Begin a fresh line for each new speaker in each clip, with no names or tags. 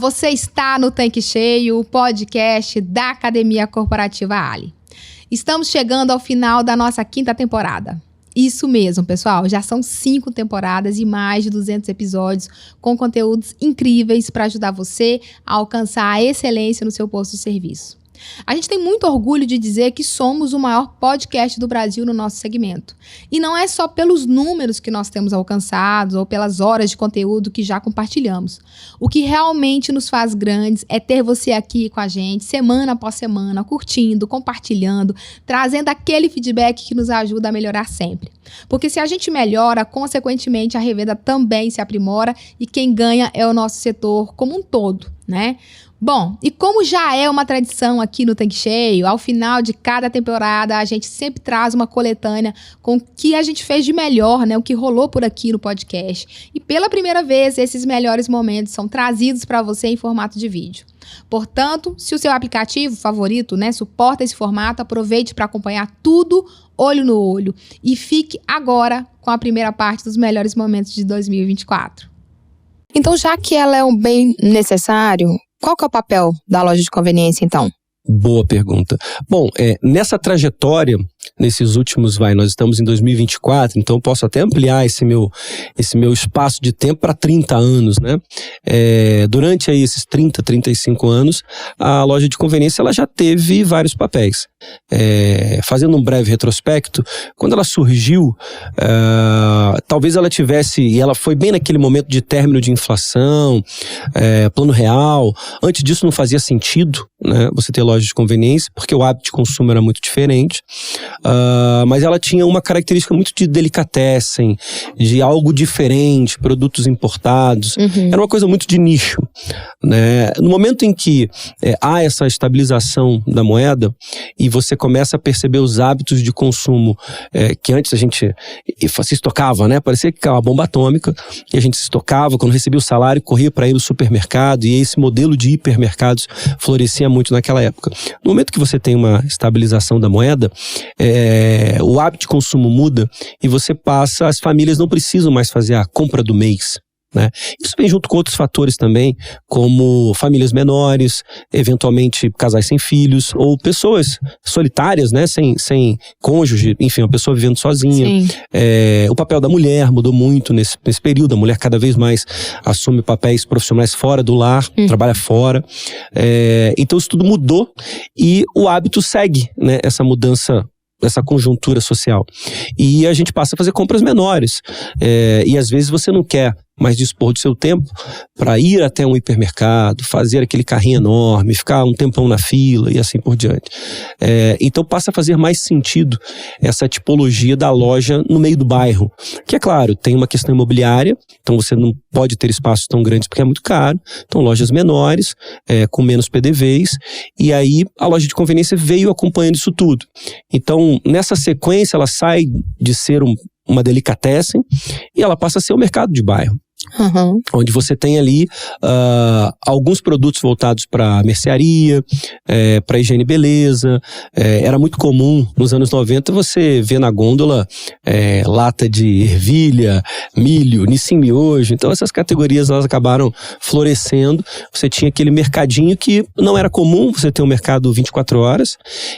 você está no Tanque Cheio, o podcast da Academia Corporativa Ali. Estamos chegando ao final da nossa 5ª temporada. Isso mesmo, pessoal, já são 5 temporadas e mais de 200 episódios com conteúdos incríveis para ajudar você a alcançar a excelência no seu posto de serviço. A gente tem muito orgulho de dizer que somos o maior podcast do Brasil no nosso segmento. E não é só pelos números que nós temos alcançados ou pelas horas de conteúdo que já compartilhamos. O que realmente nos faz grandes é ter você aqui com a gente, semana após semana, curtindo, compartilhando, trazendo aquele feedback que nos ajuda a melhorar sempre. Porque se a gente melhora, consequentemente a revenda também se aprimora e quem ganha é o nosso setor como um todo, né? Bom, e como já é uma tradição aqui no Tanque Cheio, ao final de cada temporada a gente sempre traz uma coletânea com o que a gente fez de melhor, né? O que rolou por aqui no podcast. E pela primeira vez, esses melhores momentos são trazidos para você em formato de vídeo. Portanto, se o seu aplicativo favorito, né, suporta esse formato, aproveite para acompanhar tudo olho no olho. E fique agora com a primeira parte dos melhores momentos de 2024. Então, já que ela é um bem necessário, qual que é o papel da loja de conveniência, então?
Boa pergunta. Bom, nessa trajetória, nesses últimos, nós estamos em 2024, então eu posso até ampliar esse meu espaço de tempo para 30 anos, né? Durante aí esses 30, 35 anos, a loja de conveniência ela já teve vários papéis. Fazendo um breve retrospecto, quando ela surgiu, talvez ela tivesse, e ela foi bem naquele momento de término de inflação, plano real. Antes disso não fazia sentido, né, você ter loja de conveniência, porque o hábito de consumo era muito diferente. Mas ela tinha uma característica muito de delicatessen, de algo diferente, produtos importados. Era uma coisa muito de nicho, né? No momento em que há essa estabilização da moeda e você começa a perceber os hábitos de consumo que antes a gente se estocava, né? Parecia que era uma bomba atômica, e a gente se estocava, quando recebia o salário, corria para ir no supermercado, e esse modelo de hipermercados florescia muito naquela época. No momento que você tem uma estabilização da moeda, o hábito de consumo muda e você passa, as famílias não precisam mais fazer a compra do mês, né? Isso vem junto com outros fatores também, como famílias menores, eventualmente casais sem filhos, ou pessoas solitárias, né? Sem cônjuge, enfim, uma pessoa vivendo sozinha. O papel da mulher mudou muito nesse período. A mulher cada vez mais assume papéis profissionais fora do lar, trabalha fora. Então isso tudo mudou e o hábito segue, né? Essa mudança, essa conjuntura social. E a gente passa a fazer compras menores. E às vezes você não quer mais dispor do seu tempo para ir até um hipermercado, fazer aquele carrinho enorme, ficar um tempão na fila e assim por diante. Então passa a fazer mais sentido essa tipologia da loja no meio do bairro, que é claro, tem uma questão imobiliária, então você não pode ter espaços tão grandes porque é muito caro, então lojas menores, com menos PDVs, e aí a loja de conveniência veio acompanhando isso tudo. Então nessa sequência ela sai de ser uma delicatessen e ela passa a ser o mercado de bairro. Onde você tem ali alguns produtos voltados para mercearia, para higiene e beleza. Era muito comum nos anos 90 você ver na gôndola lata de ervilha, milho, Nissin miojo. Então essas categorias elas acabaram florescendo. Você tinha aquele mercadinho que não era comum você ter um mercado 24 horas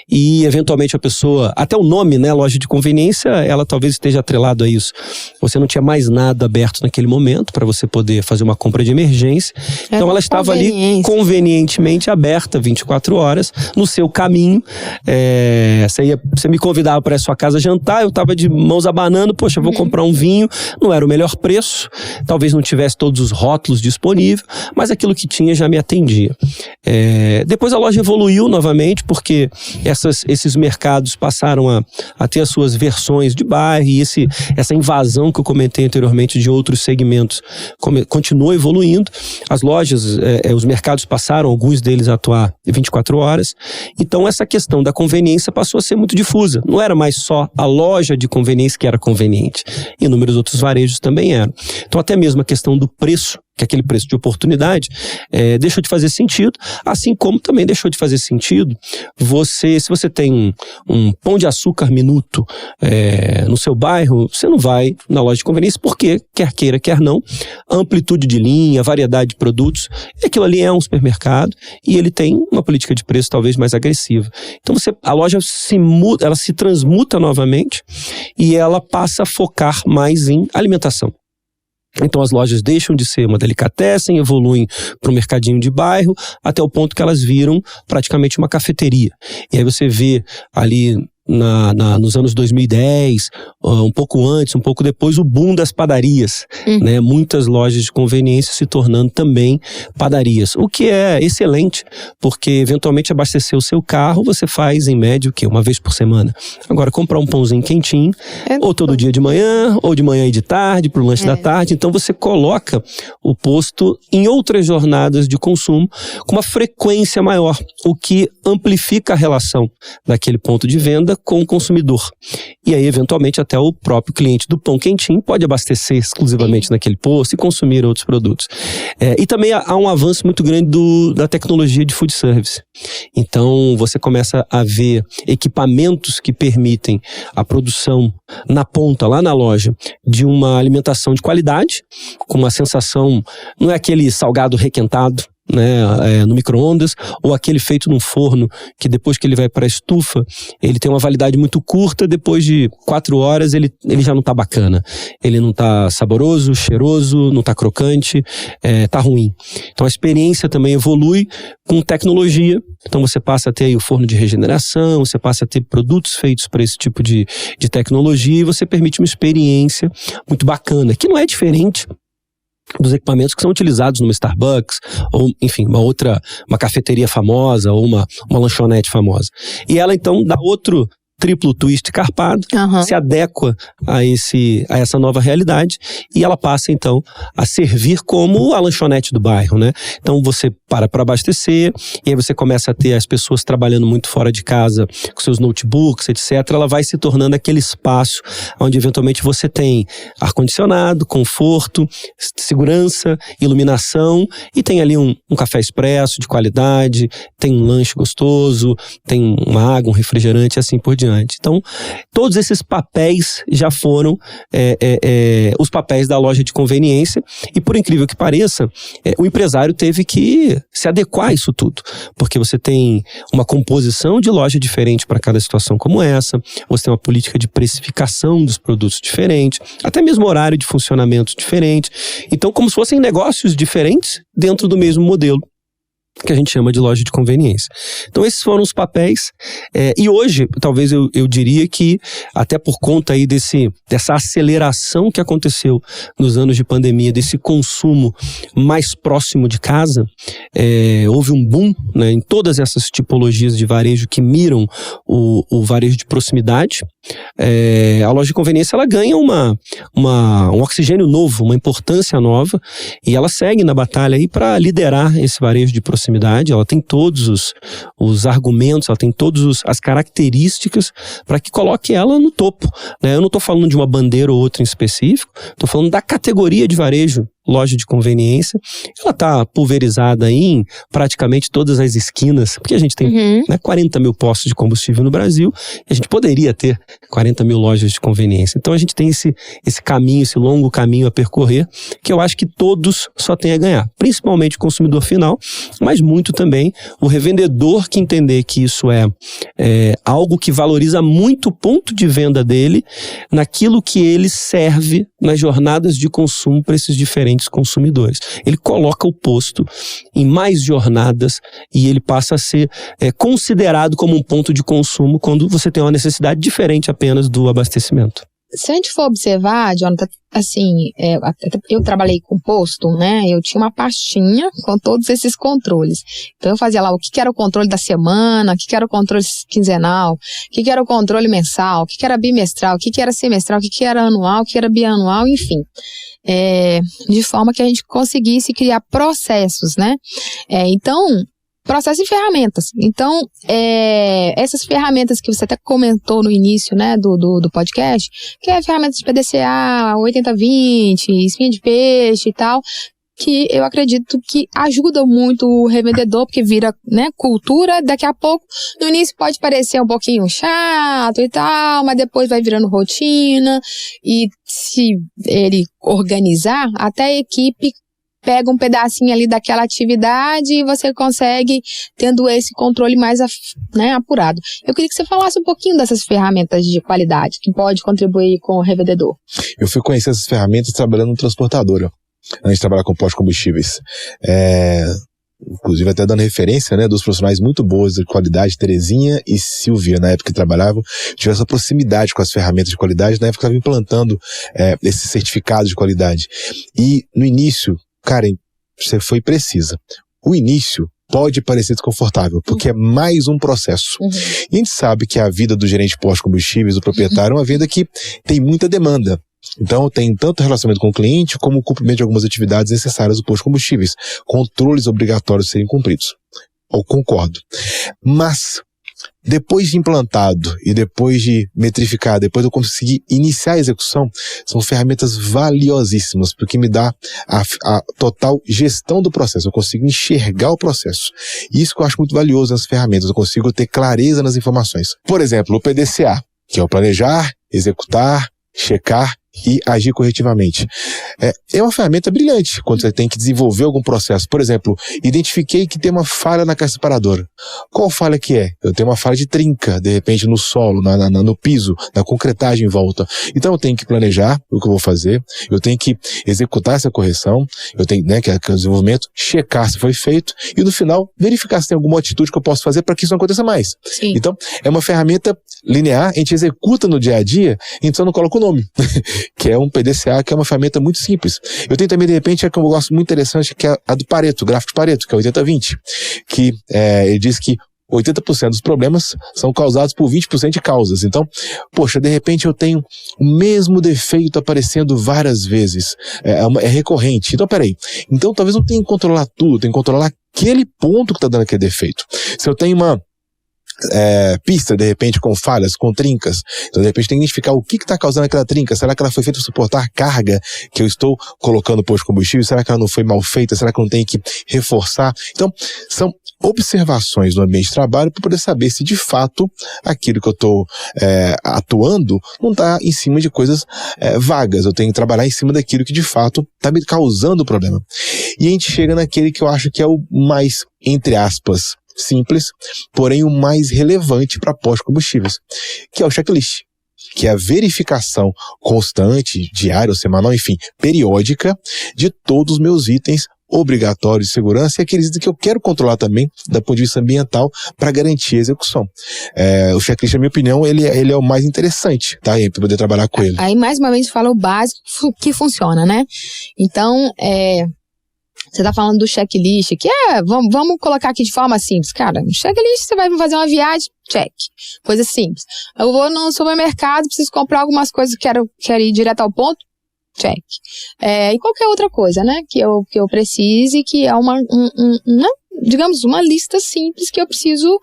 e eventualmente a pessoa, até o nome, né, loja de conveniência, ela talvez esteja atrelado a isso. Você não tinha mais nada aberto naquele momento para você poder fazer uma compra de emergência. Então ela estava ali convenientemente aberta 24 horas no seu caminho. Você me convidava para a sua casa jantar, eu estava de mãos abanando, poxa, vou comprar um vinho, não era o melhor preço, talvez não tivesse todos os rótulos disponíveis, mas aquilo que tinha já me atendia. Depois a loja evoluiu novamente, porque esses mercados passaram a ter as suas versões de bairro, e essa invasão que eu comentei anteriormente de outros segmentos continuou evoluindo. As lojas, os mercados passaram, alguns deles a atuar 24 horas. Então essa questão da conveniência passou a ser muito difusa. Não era mais só a loja de conveniência que era conveniente. Inúmeros outros varejos também eram. Então até mesmo a questão do preço que aquele preço de oportunidade deixou de fazer sentido, assim como também deixou de fazer sentido se você tem um pão de açúcar minuto no seu bairro, você não vai na loja de conveniência, porque quer queira, quer não, amplitude de linha, variedade de produtos, e aquilo ali é um supermercado e ele tem uma política de preço talvez mais agressiva. Então a loja ela se transmuta novamente e ela passa a focar mais em alimentação. Então as lojas deixam de ser uma delicatessen, evoluem para um mercadinho de bairro, até o ponto que elas viram praticamente uma cafeteria. E aí você vê ali nos anos 2010, um pouco antes, um pouco depois, o boom das padarias, né? Muitas lojas de conveniência se tornando também padarias, o que é excelente, porque eventualmente abastecer o seu carro você faz em média o quê? Uma vez por semana. Agora comprar um pãozinho quentinho, ou todo dia de manhã, ou de manhã e de tarde, pro lanche da tarde, então você coloca o posto em outras jornadas de consumo com uma frequência maior, o que amplifica a relação daquele ponto de venda com o consumidor. E aí, eventualmente, até o próprio cliente do pão quentinho pode abastecer exclusivamente naquele posto e consumir outros produtos. E também há um avanço muito grande da tecnologia de food service. Então, você começa a ver equipamentos que permitem a produção na ponta, lá na loja, de uma alimentação de qualidade, com uma sensação, não é aquele salgado requentado, né, no micro-ondas, ou aquele feito num forno que depois que ele vai para a estufa, ele tem uma validade muito curta, depois de 4 horas ele já não tá bacana, ele não tá saboroso, cheiroso, não tá crocante, tá ruim. Então a experiência também evolui com tecnologia, então você passa a ter aí o forno de regeneração, você passa a ter produtos feitos para esse tipo de tecnologia e você permite uma experiência muito bacana, que não é diferente dos equipamentos que são utilizados numa Starbucks, ou enfim, uma cafeteria famosa, ou uma lanchonete famosa. E ela então dá outro triplo twist carpado, se adequa a essa nova realidade e ela passa então a servir como a lanchonete do bairro, né? Então você para abastecer e aí você começa a ter as pessoas trabalhando muito fora de casa com seus notebooks, etc. Ela vai se tornando aquele espaço onde eventualmente você tem ar-condicionado, conforto, segurança, iluminação e tem ali um café expresso de qualidade, tem um lanche gostoso, tem uma água, um refrigerante e assim por diante. Então, todos esses papéis já foram os papéis da loja de conveniência e, por incrível que pareça, o empresário teve que se adequar a isso tudo, porque você tem uma composição de loja diferente para cada situação como essa, você tem uma política de precificação dos produtos diferente, até mesmo horário de funcionamento diferente. Então, como se fossem negócios diferentes dentro do mesmo modelo, que a gente chama de loja de conveniência. Então esses foram os papéis e hoje, talvez eu diria que até por conta aí dessa aceleração que aconteceu nos anos de pandemia, desse consumo mais próximo de casa, houve um boom, né, em todas essas tipologias de varejo que miram o varejo de proximidade. A loja de conveniência ela ganha um oxigênio novo, uma importância nova e ela segue na batalha aí para liderar esse varejo de proximidade. Ela tem todos os argumentos, ela tem todas as características para que coloque ela no topo, né? Eu não estou falando de uma bandeira ou outra em específico, estou falando da categoria de varejo loja de conveniência. Ela está pulverizada em praticamente todas as esquinas, porque a gente tem 40 mil postos de combustível no Brasil e a gente poderia ter 40 mil lojas de conveniência. Então a gente tem esse caminho, esse longo caminho a percorrer, que eu acho que todos só têm a ganhar, principalmente o consumidor final, mas muito também o revendedor que entender que isso é algo que valoriza muito o ponto de venda dele naquilo que ele serve nas jornadas de consumo para esses diferentes consumidores. Ele coloca o posto em mais jornadas e ele passa a ser considerado como um ponto de consumo quando você tem uma necessidade diferente apenas do abastecimento.
Se a gente for observar, Jonathan, assim, eu trabalhei com posto, né? Eu tinha uma pastinha com todos esses controles. Então eu fazia lá o que era o controle da semana, o que era o controle quinzenal, o que era o controle mensal, o que era bimestral, o que era semestral, o que era anual, o que era bianual, enfim. De forma que a gente conseguisse criar processos, né? Então, processos e ferramentas. Então, essas ferramentas que você até comentou no início, né, do podcast, que é ferramentas de PDCA, 80-20, espinha de peixe e tal, que eu acredito que ajudam muito o revendedor, porque vira, né, cultura. Daqui a pouco, no início pode parecer um pouquinho chato e tal, mas depois vai virando rotina, e se ele organizar, até a equipe pega um pedacinho ali daquela atividade e você consegue tendo esse controle mais né, apurado. Eu queria que você falasse um pouquinho dessas ferramentas de qualidade que pode contribuir com o revendedor.
Eu fui conhecer essas ferramentas trabalhando no transportadora, antes de trabalhar com pós-combustíveis. Inclusive até dando referência, né, dos profissionais muito bons de qualidade, Terezinha e Silvia, na época que trabalhavam, tiveram essa proximidade com as ferramentas de qualidade, na época que estavam implantando esses certificados de qualidade. E no início, Karen, você foi precisa. O início pode parecer desconfortável, porque é mais um processo. E a gente sabe que a vida do gerente pós-combustíveis, do proprietário, é uma vida que tem muita demanda. Então tem tanto relacionamento com o cliente, como o cumprimento de algumas atividades necessárias do pós-combustíveis. Controles obrigatórios serem cumpridos. Eu concordo. Mas, depois de implantado e depois de metrificar, depois de eu conseguir iniciar a execução, são ferramentas valiosíssimas, porque me dá a total gestão do processo. Eu consigo enxergar o processo. E isso que eu acho muito valioso nas ferramentas. Eu consigo ter clareza nas informações. Por exemplo, o PDCA, que é o planejar, executar, checar e agir corretivamente. É uma ferramenta brilhante quando você tem que desenvolver algum processo. Por exemplo, identifiquei que tem uma falha na caixa separadora. Qual falha que é? Eu tenho uma falha de trinca, de repente no solo, no piso, na concretagem em volta. Então eu tenho que planejar o que eu vou fazer, eu tenho que executar essa correção, eu tenho, né, que é o desenvolvimento, checar se foi feito e no final verificar se tem alguma atitude que eu posso fazer para que isso não aconteça mais.
Sim. Então
é uma ferramenta linear, a gente executa no dia a dia, então não coloca o nome. Que é um PDCA, que é uma ferramenta muito simples. Eu tenho também, de repente, que eu gosto muito interessante, que é a do Pareto, o gráfico de Pareto, que é 80-20, que ele diz que 80% dos problemas são causados por 20% de causas. Então, poxa, de repente eu tenho o mesmo defeito aparecendo várias vezes. É recorrente. Então, peraí. Então, talvez eu tenha que controlar tudo, tenho que controlar aquele ponto que está dando aquele defeito. Se eu tenho uma pista, de repente, com falhas, com trincas. Então, de repente, tem que identificar o que está causando aquela trinca. Será que ela foi feita para suportar a carga que eu estou colocando no posto de combustível? Será que ela não foi mal feita? Será que eu não tenho que reforçar? Então, são observações no ambiente de trabalho para poder saber se, de fato, aquilo que eu estou atuando não está em cima de coisas vagas. Eu tenho que trabalhar em cima daquilo que, de fato, está me causando o problema. E a gente chega naquele que eu acho que é o mais, entre aspas, simples, porém o mais relevante para pós-combustíveis, que é o checklist, que é a verificação constante, diária ou semanal, enfim, periódica, de todos os meus itens obrigatórios de segurança e aqueles itens que eu quero controlar também, do ponto de vista ambiental, para garantir a execução. O checklist, na minha opinião, ele é o mais interessante, tá? Para poder trabalhar com ele.
Aí, mais uma vez, fala o básico que funciona, né? Então, você tá falando do checklist, que vamos colocar aqui de forma simples. Cara, no checklist você vai fazer uma viagem, check. Coisa simples. Eu vou no supermercado, preciso comprar algumas coisas, quero ir direto ao ponto, check. E qualquer outra coisa, né, que eu precise, que é digamos, uma lista simples que eu preciso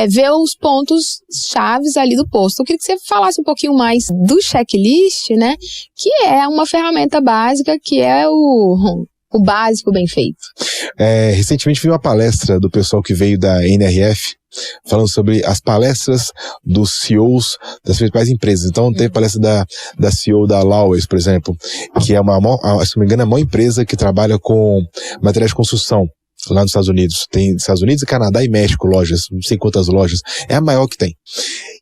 ver os pontos chaves ali do posto. Eu queria que você falasse um pouquinho mais do checklist, né, que é uma ferramenta básica, que é o básico bem feito.
Recentemente vi uma palestra do pessoal que veio da NRF, falando sobre as palestras dos CEOs das principais empresas. Então, teve palestra da CEO da Lowes, por exemplo, que é se não me engano, a maior empresa que trabalha com materiais de construção lá nos Estados Unidos. Tem Estados Unidos, Canadá e México lojas, não sei quantas lojas. É a maior que tem.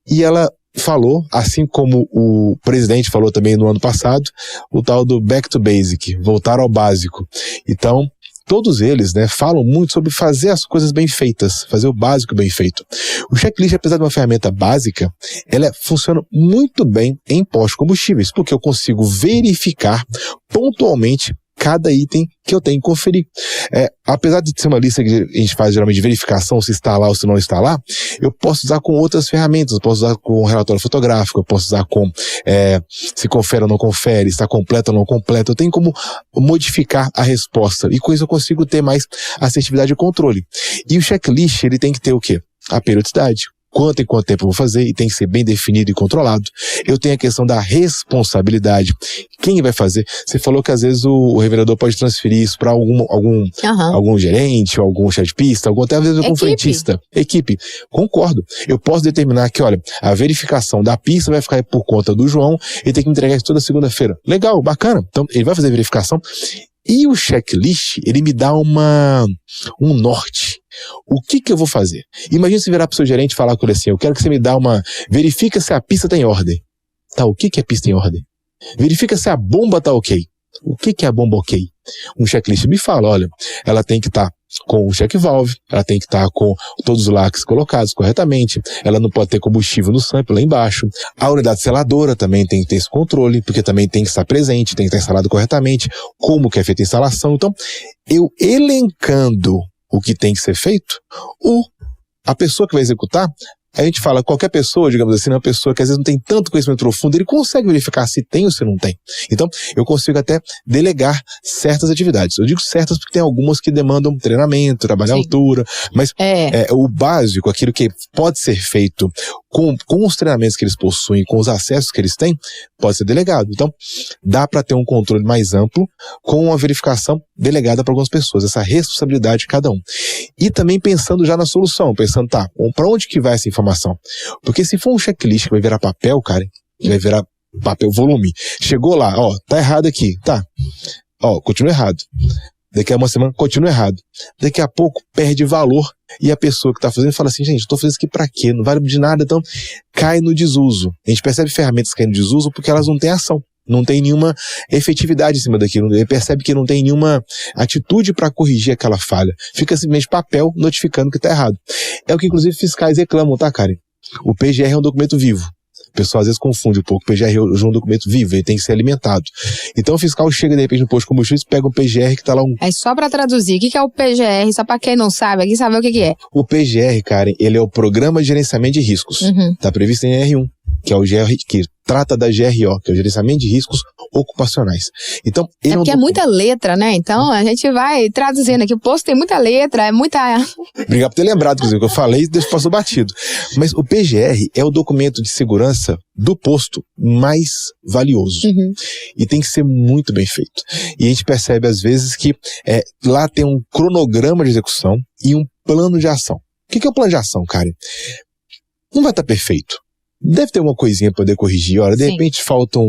E ela falou, assim como o presidente falou também no ano passado, o tal do back to basic, voltar ao básico. Então, todos eles, né, falam muito sobre fazer as coisas bem feitas, fazer o básico bem feito. O checklist, apesar de uma ferramenta básica, ela funciona muito bem em pós-combustíveis, porque eu consigo verificar pontualmente cada item que eu tenho que conferir. Apesar de ser uma lista que a gente faz geralmente de verificação se está lá ou se não está lá, eu posso usar com outras ferramentas, eu posso usar com relatório fotográfico, eu posso usar com se confere ou não confere, se está completo ou não completo. Eu tenho como modificar a resposta e com isso eu consigo ter mais assertividade e controle. E o checklist, ele tem que ter o quê? A periodicidade. quanto em quanto tempo eu vou fazer, e tem que ser bem definido e controlado. Eu tenho a questão da responsabilidade. Quem vai fazer? Você falou que às vezes o revendedor pode transferir isso para algum gerente, ou algum chefe de pista, até às vezes algum frentista. Equipe. Concordo. Eu posso determinar que, olha, a verificação da pista vai ficar por conta do João, ele tem que entregar isso toda segunda-feira. Legal, bacana. Então, ele vai fazer a verificação. E o checklist, ele me dá um norte. O que eu vou fazer? Imagina se virar pro seu gerente e falar com ele assim, eu quero que você me dá verifica se a pista tá em ordem. Tá, o que é pista em ordem? Verifica se a bomba tá ok. O que é a bomba ok? Um checklist me fala, olha, ela tem que estar com o check valve, ela tem que estar com todos os lacres colocados corretamente, ela não pode ter combustível no sample lá embaixo. A unidade seladora também tem que ter esse controle, porque também tem que estar presente, tem que estar instalado corretamente, como que é feita a instalação. Então, eu elencando o que tem que ser feito, a pessoa que vai executar, a gente fala, qualquer pessoa, digamos assim, uma pessoa que às vezes não tem tanto conhecimento profundo, ele consegue verificar se tem ou se não tem. Então, eu consigo até delegar certas atividades. Eu digo certas porque tem algumas que demandam treinamento, trabalhar à altura, mas o básico, aquilo que pode ser feito com os treinamentos que eles possuem, com os acessos que eles têm, pode ser delegado. Então, dá para ter um controle mais amplo com a verificação delegada para algumas pessoas, essa responsabilidade de cada um. E também pensando já na solução, pensando, tá, para onde que vai essa informação? Porque se for um checklist que vai virar papel, cara, vai virar papel volume. Chegou lá, ó, tá errado aqui, tá. Ó, continua errado. Daqui a uma semana, continua errado. Daqui a pouco, perde valor. E a pessoa que tá fazendo fala assim, gente, eu tô fazendo isso aqui pra quê? Não vale de nada, então cai no desuso. A gente percebe ferramentas caindo no desuso porque elas não têm ação. Não tem nenhuma efetividade em cima daquilo. Ele percebe que não tem nenhuma atitude para corrigir aquela falha. Fica simplesmente papel notificando que tá errado. É o que inclusive fiscais reclamam, tá, Karen? O PGR é um documento vivo. O pessoal às vezes confunde um pouco. O PGR é um documento vivo, ele tem que ser alimentado. Então o fiscal chega de repente no posto de combustíveis, pega um PGR que tá lá
É só pra traduzir, o que é o PGR? Só pra quem não sabe, aqui saber o que é.
O PGR, Karen, ele é o Programa de Gerenciamento de Riscos. Tá previsto em R1, que é o GR, que trata da GRO, que é o Gerenciamento de Riscos Ocupacionais. Então, ele
porque é muita letra, né? Então a gente vai traduzindo aqui. O posto tem muita letra, é muita...
Obrigado por ter lembrado, inclusive, que eu falei e passou batido. Mas o PGR é o documento de segurança do posto mais valioso. E tem que ser muito bem feito. E a gente percebe, às vezes, que lá tem um cronograma de execução e um plano de ação. O que é o plano de ação, Karen? Não vai estar perfeito. Deve ter uma coisinha para poder corrigir. Olha, de repente faltam...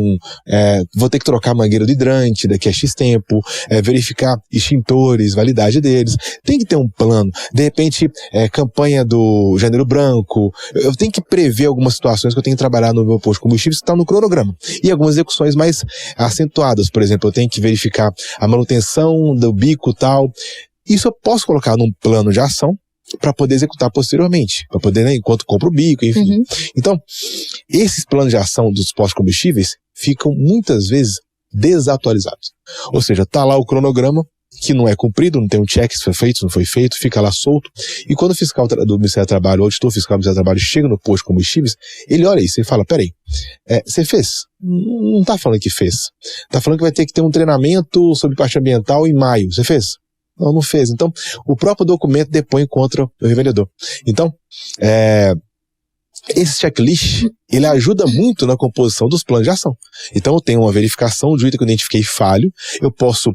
vou ter que trocar a mangueira do hidrante daqui a X tempo, verificar extintores, validade deles. Tem que ter um plano. De repente, campanha do Janeiro Branco. Eu tenho que prever algumas situações que eu tenho que trabalhar no meu posto de combustíveis que estão no cronograma. E algumas execuções mais acentuadas. Por exemplo, eu tenho que verificar a manutenção do bico e tal. Isso eu posso colocar num plano de ação para poder executar posteriormente, para poder, né, enquanto compra o bico, enfim. Então, esses planos de ação dos postos de combustíveis ficam muitas vezes desatualizados. Ou seja, tá lá o cronograma que não é cumprido, não tem um check se foi feito, se não foi feito, fica lá solto. E quando o fiscal do Ministério do Trabalho, o auditor fiscal do Ministério do Trabalho chega no posto de combustíveis, ele olha isso e fala, peraí, você fez? Não tá falando que fez. Tá falando que vai ter que ter um treinamento sobre parte ambiental em maio. Você fez? Não fez. Então, o próprio documento depõe contra o revendedor. Então, esse checklist, ele ajuda muito na composição dos planos de ação. Então, eu tenho uma verificação do jeito que eu identifiquei falho, eu posso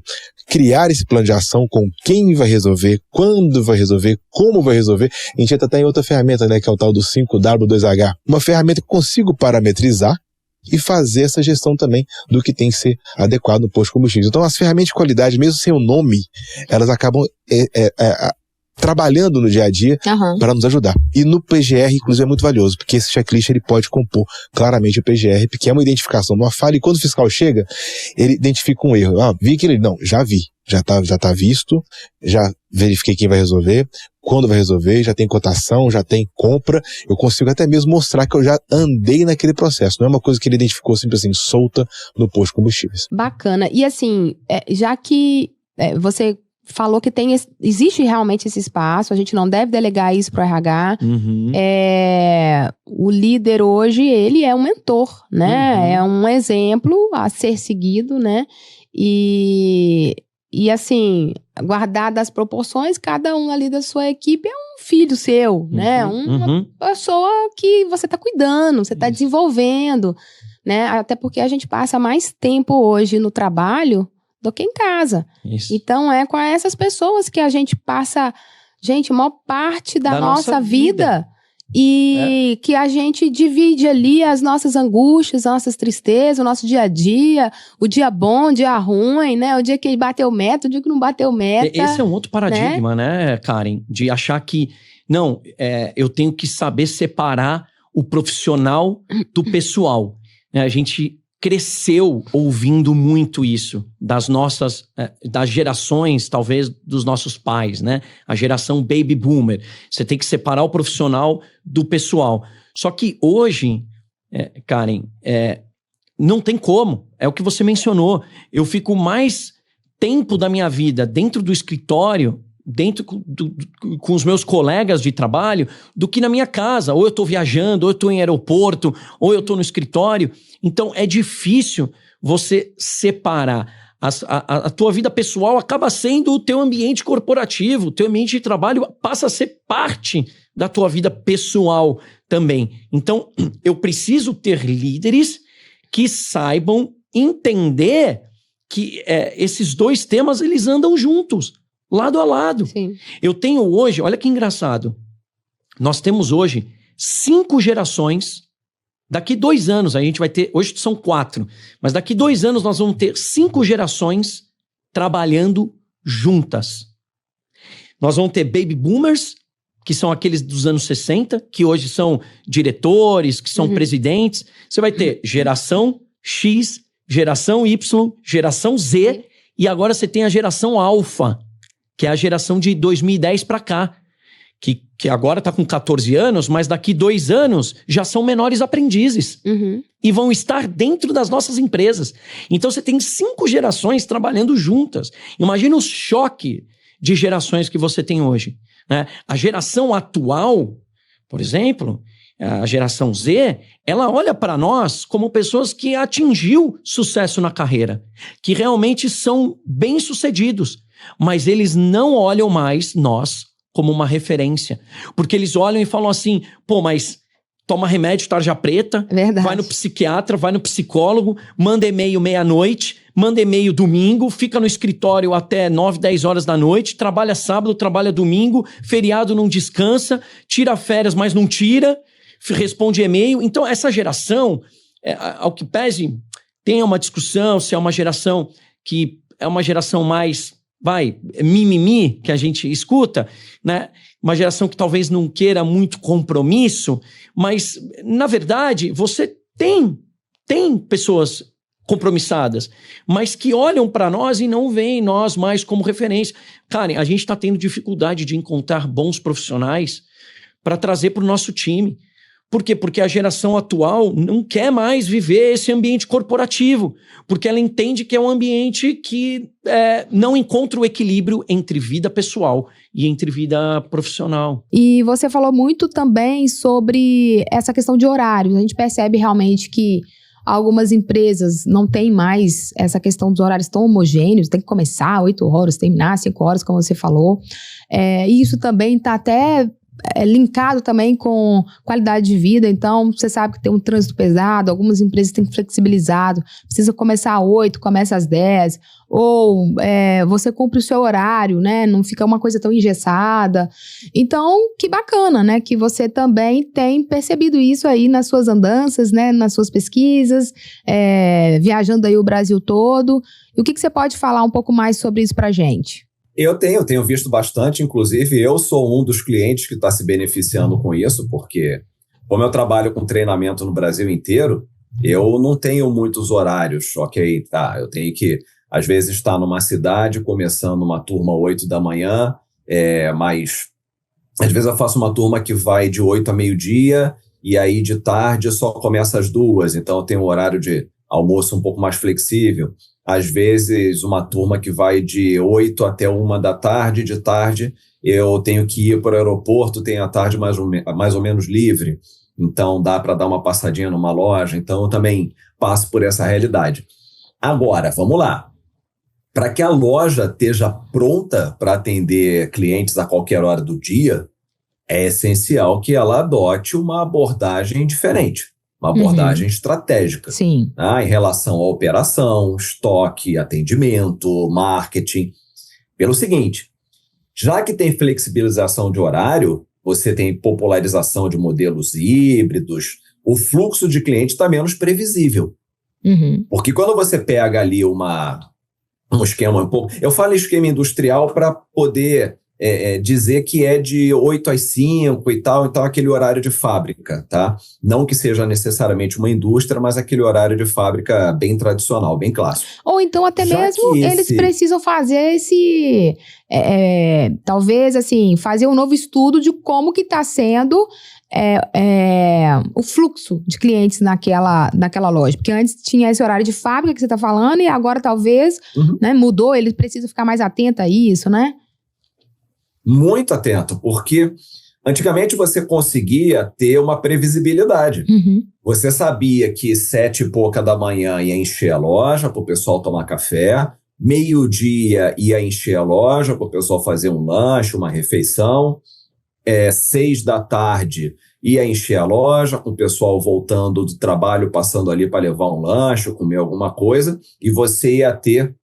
criar esse plano de ação com quem vai resolver, quando vai resolver, como vai resolver. A gente entra até em outra ferramenta, né, que é o tal do 5W2H. Uma ferramenta que eu consigo parametrizar e fazer essa gestão também do que tem que ser adequado no posto de combustíveis. Então, as ferramentas de qualidade, mesmo sem o nome, elas acabam trabalhando no dia a dia para nos ajudar. E no PGR, inclusive, é muito valioso, porque esse checklist ele pode compor claramente o PGR, porque é uma identificação de uma falha, e quando o fiscal chega, ele identifica um erro. Vi que ele... Não, já vi. Já tá visto, já verifiquei quem vai resolver, quando vai resolver, já tem cotação, já tem compra, eu consigo até mesmo mostrar que eu já andei naquele processo, não é uma coisa que ele identificou simples assim, solta no posto de combustíveis.
Bacana. E assim, já que você falou que existe realmente esse espaço, a gente não deve delegar isso para o RH. O líder hoje, ele é um mentor, né? É um exemplo a ser seguido, né? E
E assim, guardadas as proporções, cada um ali da sua equipe é um filho seu, né? Uma pessoa que você tá cuidando, você tá desenvolvendo, né? Até porque a gente passa mais tempo hoje no trabalho do que em casa.
Isso.
Então é com essas pessoas que a gente passa, gente, a maior parte da nossa vida. E que a gente divide ali as nossas angústias, as nossas tristezas, o nosso dia a dia, o dia bom, o dia ruim, né? O dia que bateu meta, o dia que não bateu meta.
Esse é um outro paradigma, né, Karen? De achar que, não, eu tenho que saber separar o profissional do pessoal. A gente cresceu ouvindo muito isso das gerações, talvez, dos nossos pais, né? A geração baby boomer. Você tem que separar o profissional do pessoal. Só que hoje, Karen, não tem como. É o que você mencionou. Eu fico mais tempo da minha vida dentro do escritório, com os meus colegas de trabalho, do que na minha casa. Ou eu estou viajando, ou eu estou em aeroporto, ou eu estou no escritório. Então, é difícil você separar. A tua vida pessoal acaba sendo o teu ambiente corporativo, o teu ambiente de trabalho passa a ser parte da tua vida pessoal também. Então, eu preciso ter líderes que saibam entender que esses dois temas, eles andam juntos, lado a lado.
Sim.
Eu tenho hoje, olha que engraçado, nós temos hoje 5 gerações. Daqui 2 anos, a gente vai ter... Hoje são 4. Mas daqui 2 anos nós vamos ter 5 gerações trabalhando juntas. Nós vamos ter baby boomers, que são aqueles dos anos 60, que hoje são diretores, que são presidentes. Você vai ter geração X, geração Y, geração Z. E agora você tem a geração alfa, que é a geração de 2010 para cá. Que agora está com 14 anos, mas daqui 2 anos já são menores aprendizes. E vão estar dentro das nossas empresas. Então você tem 5 gerações trabalhando juntas. Imagina o choque de gerações que você tem hoje, né? A geração atual, por exemplo, a geração Z, ela olha para nós como pessoas que atingiu sucesso na carreira, que realmente são bem-sucedidos, mas eles não olham mais nós como uma referência. Porque eles olham e falam assim, pô, mas toma remédio tarja preta, vai no psiquiatra, vai no psicólogo, manda e-mail meia-noite, manda e-mail domingo, fica no escritório até 9, 10 horas da noite, trabalha sábado, trabalha domingo, feriado não descansa, tira férias, mas não tira, responde e-mail. Então, essa geração, ao que pese, tem uma discussão se é uma geração que é uma geração mais... mimimi, que a gente escuta, né? Uma geração que talvez não queira muito compromisso, mas, na verdade, você tem pessoas compromissadas, mas que olham para nós e não veem nós mais como referência. Karen, a gente está tendo dificuldade de encontrar bons profissionais para trazer para o nosso time. Por quê? Porque a geração atual não quer mais viver esse ambiente corporativo, porque ela entende que é um ambiente que não encontra o equilíbrio entre vida pessoal e entre vida profissional.
E você falou muito também sobre essa questão de horários. A gente percebe realmente que algumas empresas não têm mais essa questão dos horários tão homogêneos, tem que começar 8 horas, terminar 5 horas, como você falou. E isso também está até... linkado também com qualidade de vida. Então, você sabe que tem um trânsito pesado, algumas empresas têm flexibilizado, precisa começar às 8, começa às 10, ou você cumpre o seu horário, né? Não fica uma coisa tão engessada. Então, que bacana, né? Que você também tem percebido isso aí nas suas andanças, né? Nas suas pesquisas, viajando aí o Brasil todo. E o que você pode falar um pouco mais sobre isso pra gente?
Eu tenho visto bastante, inclusive eu sou um dos clientes que está se beneficiando com isso, porque como eu trabalho com treinamento no Brasil inteiro, eu não tenho muitos horários, ok? Tá, eu tenho que, às vezes, estar numa cidade, começando uma turma 8 da manhã, mas às vezes eu faço uma turma que vai de 8 a meio-dia, e aí de tarde só começa às 2, então eu tenho um horário de almoço um pouco mais flexível. Às vezes, uma turma que vai de 8 até 1 da tarde, de tarde eu tenho que ir para o aeroporto, tenho a tarde mais ou menos livre, então dá para dar uma passadinha numa loja, então eu também passo por essa realidade. Agora, vamos lá. para que a loja esteja pronta para atender clientes a qualquer hora do dia, é essencial que ela adote uma abordagem diferente, uma abordagem estratégica.
Sim.
Em relação à operação, estoque, atendimento, marketing. Pelo seguinte, já que tem flexibilização de horário, você tem popularização de modelos híbridos, o fluxo de cliente está menos previsível. Porque quando você pega ali um esquema um pouco... Eu falo esquema industrial para poder dizer que é de 8 às 5 e tal, então aquele horário de fábrica, tá? Não que seja necessariamente uma indústria, mas aquele horário de fábrica bem tradicional, bem clássico.
Ou então até mesmo eles precisam fazer esse... talvez, assim, fazer um novo estudo de como que está sendo o fluxo de clientes naquela loja. Porque antes tinha esse horário de fábrica que você está falando e agora talvez né, mudou, ele precisa ficar mais atento a isso, né?
Muito atento, porque antigamente você conseguia ter uma previsibilidade. Você sabia que 7 e pouca da manhã ia encher a loja para o pessoal tomar café, meio-dia ia encher a loja para o pessoal fazer um lanche, uma refeição, 6 da tarde ia encher a loja, com o pessoal voltando do trabalho, passando ali para levar um lanche, comer alguma coisa, e você ia ter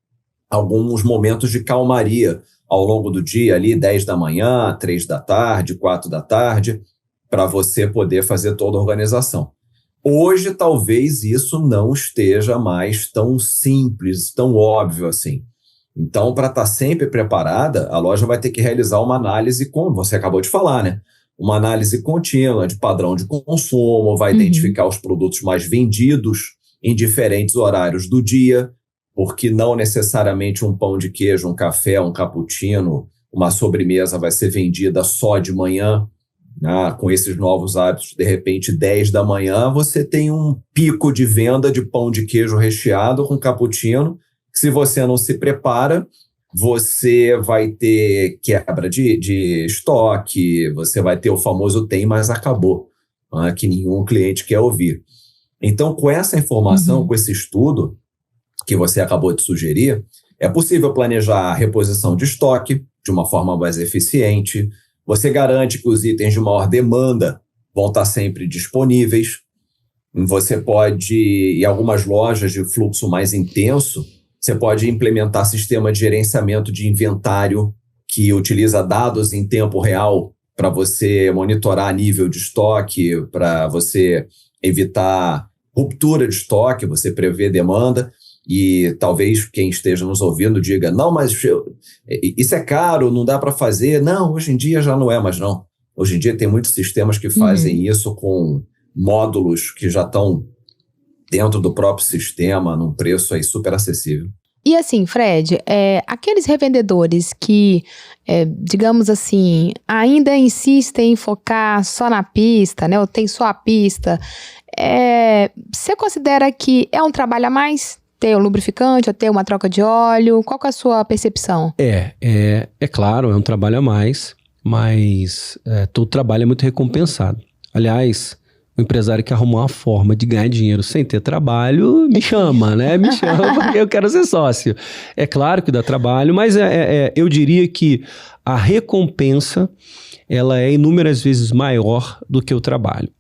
alguns momentos de calmaria ao longo do dia, ali 10 da manhã, 3 da tarde, 4 da tarde, para você poder fazer toda a organização. Hoje, talvez isso não esteja mais tão simples, tão óbvio assim. Então, para estar sempre preparada, a loja vai ter que realizar uma análise, como você acabou de falar, né? Uma análise contínua de padrão de consumo, vai identificar os produtos mais vendidos em diferentes horários do dia, porque não necessariamente um pão de queijo, um café, um cappuccino, uma sobremesa vai ser vendida só de manhã. Com esses novos hábitos, de repente, 10 da manhã, você tem um pico de venda de pão de queijo recheado com cappuccino, que se você não se prepara, você vai ter quebra de estoque, você vai ter o famoso tem, mas acabou, que nenhum cliente quer ouvir. Então, com essa informação, com esse estudo, que você acabou de sugerir, é possível planejar a reposição de estoque de uma forma mais eficiente. Você garante que os itens de maior demanda vão estar sempre disponíveis. Você pode, em algumas lojas de fluxo mais intenso, você pode implementar sistema de gerenciamento de inventário que utiliza dados em tempo real para você monitorar nível de estoque, para você evitar ruptura de estoque, você prever demanda. E talvez quem esteja nos ouvindo diga, não, mas isso é caro, não dá para fazer. Não, hoje em dia já não é mais não. Hoje em dia tem muitos sistemas que fazem isso com módulos que já estão dentro do próprio sistema, num preço aí super acessível.
E assim, Fred, aqueles revendedores que, digamos assim, ainda insistem em focar só na pista, né? Ou tem só a pista, você considera que é um trabalho a mais? Ter um lubrificante, ou ter uma troca de óleo? Qual que é a sua percepção?
É claro, é um trabalho a mais, mas todo trabalho é muito recompensado. Aliás, o empresário que arrumou uma forma de ganhar dinheiro sem ter trabalho, me chama, né? Me chama porque eu quero ser sócio. É claro que dá trabalho, mas eu diria que a recompensa, ela é inúmeras vezes maior do que o trabalho.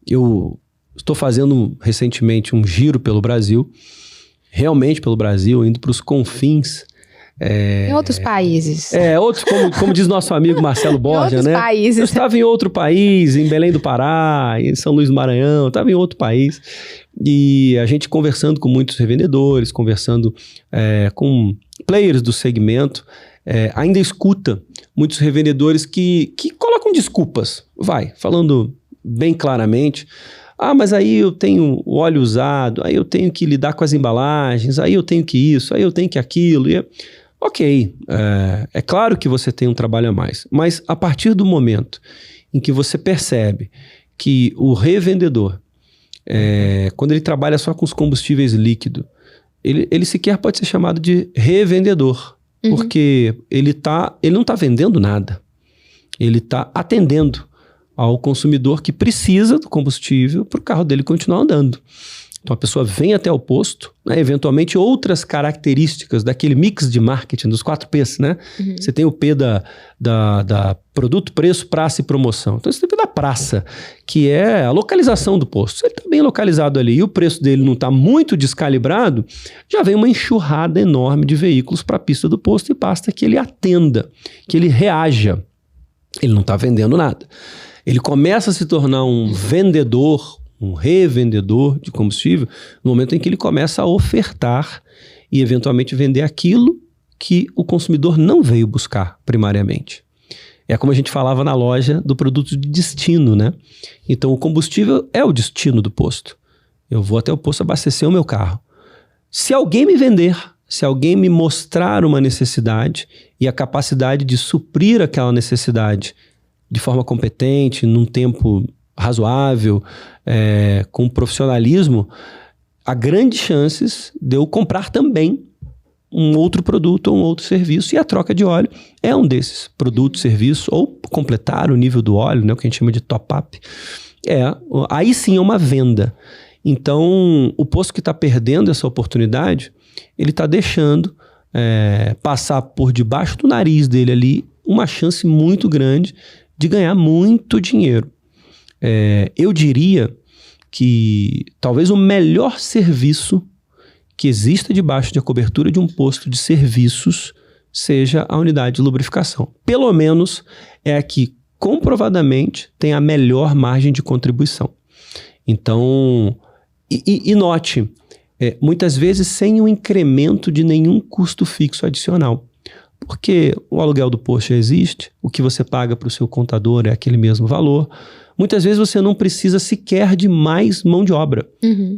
Eu estou fazendo recentemente um giro pelo Brasil, realmente pelo Brasil, indo para os confins.
Em outros países.
Outros, como diz nosso amigo Marcelo Borja, né?
Países.
Eu estava em outro país, em Belém do Pará, em São Luís do Maranhão, estava em outro país. E a gente conversando com muitos revendedores, conversando com players do segmento, ainda escuta muitos revendedores que colocam desculpas, falando bem claramente. Mas aí eu tenho o óleo usado, aí eu tenho que lidar com as embalagens, aí eu tenho que isso, aí eu tenho que aquilo. Ok, é claro que você tem um trabalho a mais, mas a partir do momento em que você percebe que o revendedor, quando ele trabalha só com os combustíveis líquidos, ele sequer pode ser chamado de revendedor, porque ele não está vendendo nada, ele está atendendo ao consumidor que precisa do combustível para o carro dele continuar andando. Então a pessoa vem até o posto, né, eventualmente outras características daquele mix de marketing dos 4 P's, né? Você tem o P da produto, preço, praça e promoção. Então você tem o P da praça, que é a localização do posto. Se ele está bem localizado ali e o preço dele não está muito descalibrado, já vem uma enxurrada enorme de veículos para a pista do posto e basta que ele atenda, que ele reaja. Ele não está vendendo nada. Ele começa a se tornar um vendedor, um revendedor de combustível, no momento em que ele começa a ofertar e eventualmente vender aquilo que o consumidor não veio buscar primariamente. É como a gente falava na loja do produto de destino, né? Então o combustível é o destino do posto. Eu vou até o posto abastecer o meu carro. Se alguém me vender, se alguém me mostrar uma necessidade e a capacidade de suprir aquela necessidade de forma competente, num tempo razoável, com profissionalismo, há grandes chances de eu comprar também um outro produto ou um outro serviço, e a troca de óleo é um desses produtos, serviços, ou completar o nível do óleo, né, o que a gente chama de top-up. Aí sim é uma venda. Então, o posto que está perdendo essa oportunidade, ele está deixando passar por debaixo do nariz dele ali uma chance muito grande de ganhar muito dinheiro. Eu diria que talvez o melhor serviço que exista debaixo da cobertura de um posto de serviços seja a unidade de lubrificação. Pelo menos é a que comprovadamente tem a melhor margem de contribuição. Então, e note, muitas vezes sem um incremento de nenhum custo fixo adicional. Porque o aluguel do posto já existe, o que você paga para o seu contador é aquele mesmo valor. Muitas vezes você não precisa sequer de mais mão de obra,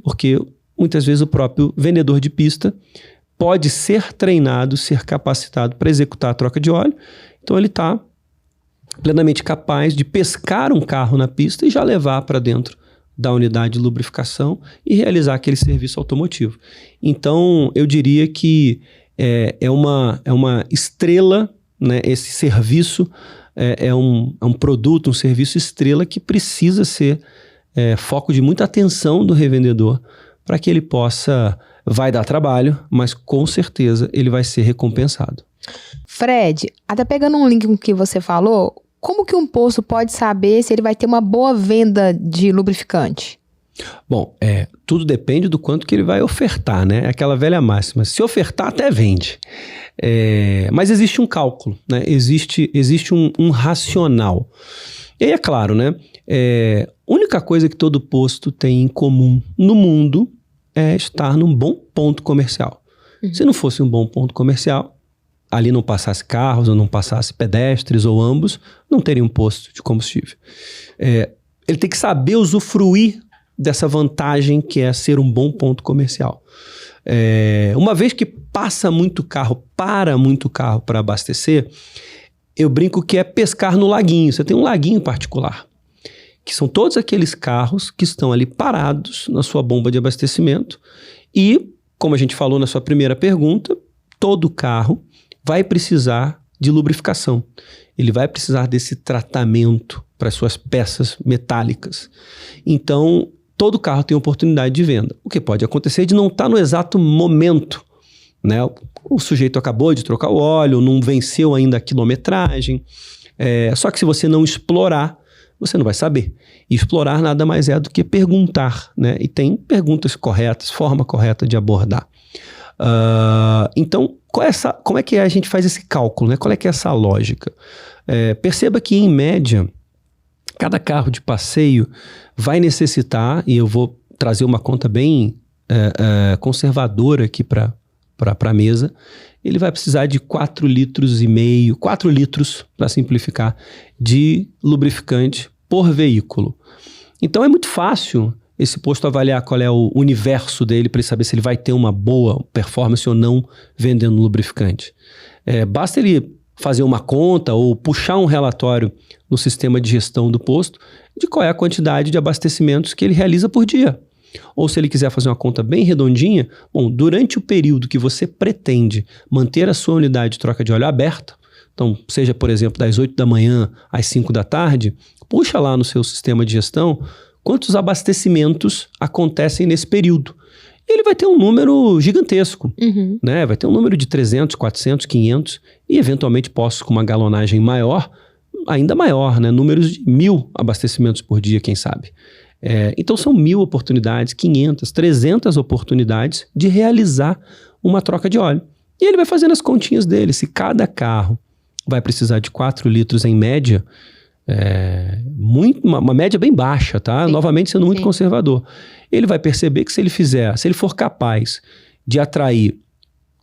porque muitas vezes o próprio vendedor de pista pode ser treinado, ser capacitado para executar a troca de óleo. Então ele está plenamente capaz de pescar um carro na pista e já levar para dentro da unidade de lubrificação e realizar aquele serviço automotivo. Então eu diria que é uma estrela, né? Esse serviço é um produto, um serviço estrela que precisa ser foco de muita atenção do revendedor para que ele vai dar trabalho, mas com certeza ele vai ser recompensado.
Fred, até pegando um link com o que você falou, como que um posto pode saber se ele vai ter uma boa venda de lubrificante?
Bom, tudo depende do quanto que ele vai ofertar, né? Aquela velha máxima. Se ofertar, até vende. Mas existe um cálculo, né? Existe um racional. E aí é claro, né? A única coisa que todo posto tem em comum no mundo é estar num bom ponto comercial. Se não fosse um bom ponto comercial, ali não passasse carros ou não passasse pedestres ou ambos, não teria um posto de combustível. Ele tem que saber usufruir dessa vantagem que é ser um bom ponto comercial. Uma vez que para muito carro para abastecer, eu brinco que é pescar no laguinho. Você tem um laguinho particular, que são todos aqueles carros que estão ali parados na sua bomba de abastecimento e, como a gente falou na sua primeira pergunta, todo carro vai precisar de lubrificação. Ele vai precisar desse tratamento para suas peças metálicas. Então, todo carro tem oportunidade de venda. O que pode acontecer de não estar no exato momento, né? O sujeito acabou de trocar o óleo, não venceu ainda a quilometragem. Só que se você não explorar, você não vai saber. E explorar nada mais é do que perguntar, né? E tem perguntas corretas, forma correta de abordar. Então, como é que a gente faz esse cálculo, né? Qual é que é essa lógica? Perceba que, em média, cada carro de passeio vai necessitar, e eu vou trazer uma conta bem conservadora aqui para a mesa, ele vai precisar de 4,5 litros, 4 litros, para simplificar, de lubrificante por veículo. Então é muito fácil esse posto avaliar qual é o universo dele para ele saber se ele vai ter uma boa performance ou não vendendo lubrificante. Basta ele fazer uma conta ou puxar um relatório no sistema de gestão do posto de qual é a quantidade de abastecimentos que ele realiza por dia. Ou se ele quiser fazer uma conta bem redondinha, durante o período que você pretende manter a sua unidade de troca de óleo aberta, então seja, por exemplo, das 8 da manhã às 5 da tarde, puxa lá no seu sistema de gestão quantos abastecimentos acontecem nesse período. Ele vai ter um número gigantesco, né? Vai ter um número de 300, 400, 500 e eventualmente postos com uma galonagem maior, ainda maior, né? Números de 1.000 abastecimentos por dia, quem sabe. Então são 1.000 oportunidades, 500, 300 oportunidades de realizar uma troca de óleo. E ele vai fazendo as continhas dele. Se cada carro vai precisar de 4 litros em média, uma média bem baixa, tá? Sim. Novamente sendo muito conservador. Ele vai perceber que se ele for capaz de atrair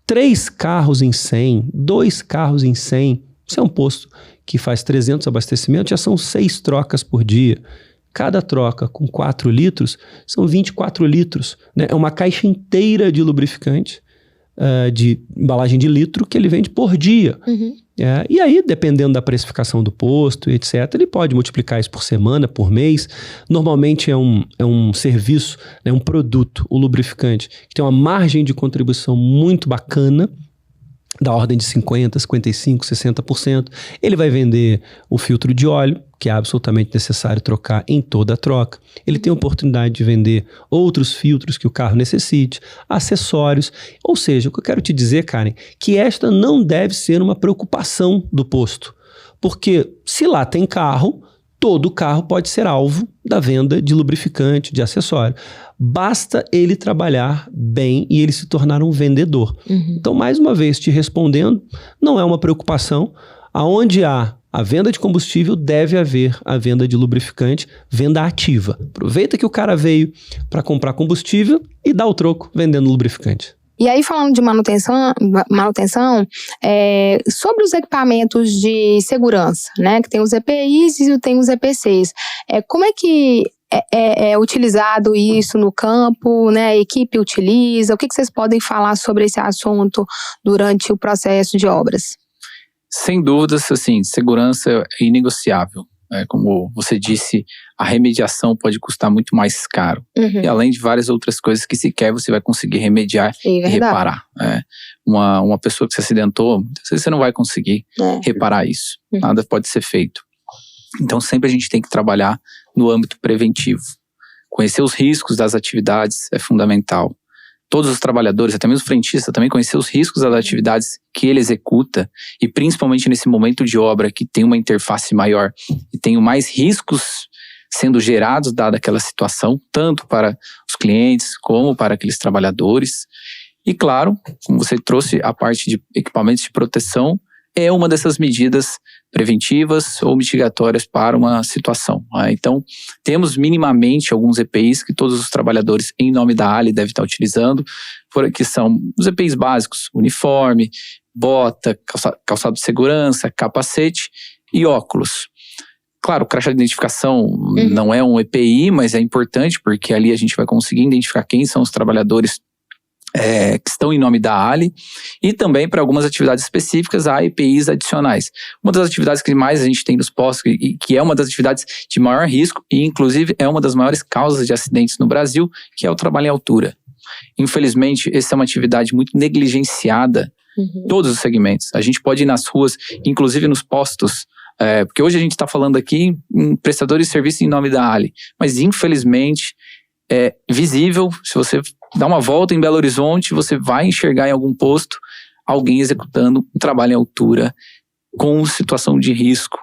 3 carros em 100, 2 carros em 100, isso é um posto que faz 300 abastecimentos, já são 6 trocas por dia. Cada troca com 4 litros são 24 litros. Né? É uma caixa inteira de lubrificante, de embalagem de litro, que ele vende por dia. E aí, dependendo da precificação do posto, etc., ele pode multiplicar isso por semana, por mês. Normalmente é um serviço, né, um produto, o lubrificante, que tem uma margem de contribuição muito bacana, da ordem de 50%, 55%, 60%. Ele vai vender o filtro de óleo, que é absolutamente necessário trocar em toda a troca. Ele tem a oportunidade de vender outros filtros que o carro necessite, acessórios. Ou seja, o que eu quero te dizer, Karen, que esta não deve ser uma preocupação do posto. Porque se lá tem carro, todo carro pode ser alvo da venda de lubrificante, de acessório. Basta ele trabalhar bem e ele se tornar um vendedor. Então, mais uma vez, te respondendo, não é uma preocupação. Aonde há a venda de combustível, deve haver a venda de lubrificante, venda ativa. Aproveita que o cara veio para comprar combustível e dá o troco vendendo lubrificante.
E aí, falando de manutenção, sobre os equipamentos de segurança, né? Que tem os EPIs e tem os EPCs. Como é que é utilizado isso no campo, né? A equipe utiliza? O que vocês podem falar sobre esse assunto durante o processo de obras?
Sem dúvidas, assim, segurança é inegociável. Como você disse, a remediação pode custar muito mais caro. E além de várias outras coisas que sequer você vai conseguir remediar e reparar. Uma pessoa que se acidentou, você não vai conseguir reparar isso. Nada pode ser feito. Então sempre a gente tem que trabalhar no âmbito preventivo. Conhecer os riscos das atividades é fundamental. Todos os trabalhadores, até mesmo o frentista, também conhecer os riscos das atividades que ele executa e principalmente nesse momento de obra que tem uma interface maior e tem mais riscos sendo gerados dada aquela situação, tanto para os clientes como para aqueles trabalhadores. E claro, como você trouxe, a parte de equipamentos de proteção é uma dessas medidas preventivas ou mitigatórias para uma situação. Então, temos minimamente alguns EPIs que todos os trabalhadores em nome da ALI devem estar utilizando, que são os EPIs básicos, uniforme, bota, calçado de segurança, capacete e óculos. Claro, o crachá de identificação não é um EPI, mas é importante porque ali a gente vai conseguir identificar quem são os trabalhadores que estão em nome da ALI, e também para algumas atividades específicas há EPIs adicionais. Uma das atividades que mais a gente tem nos postos, e que é uma das atividades de maior risco, e inclusive é uma das maiores causas de acidentes no Brasil, que é o trabalho em altura. Infelizmente, essa é uma atividade muito negligenciada em todos os segmentos. A gente pode ir nas ruas, inclusive nos postos, porque hoje a gente está falando aqui em prestadores de serviço em nome da ALI, mas infelizmente é visível, se você dá uma volta em Belo Horizonte, você vai enxergar em algum posto alguém executando um trabalho em altura com situação de risco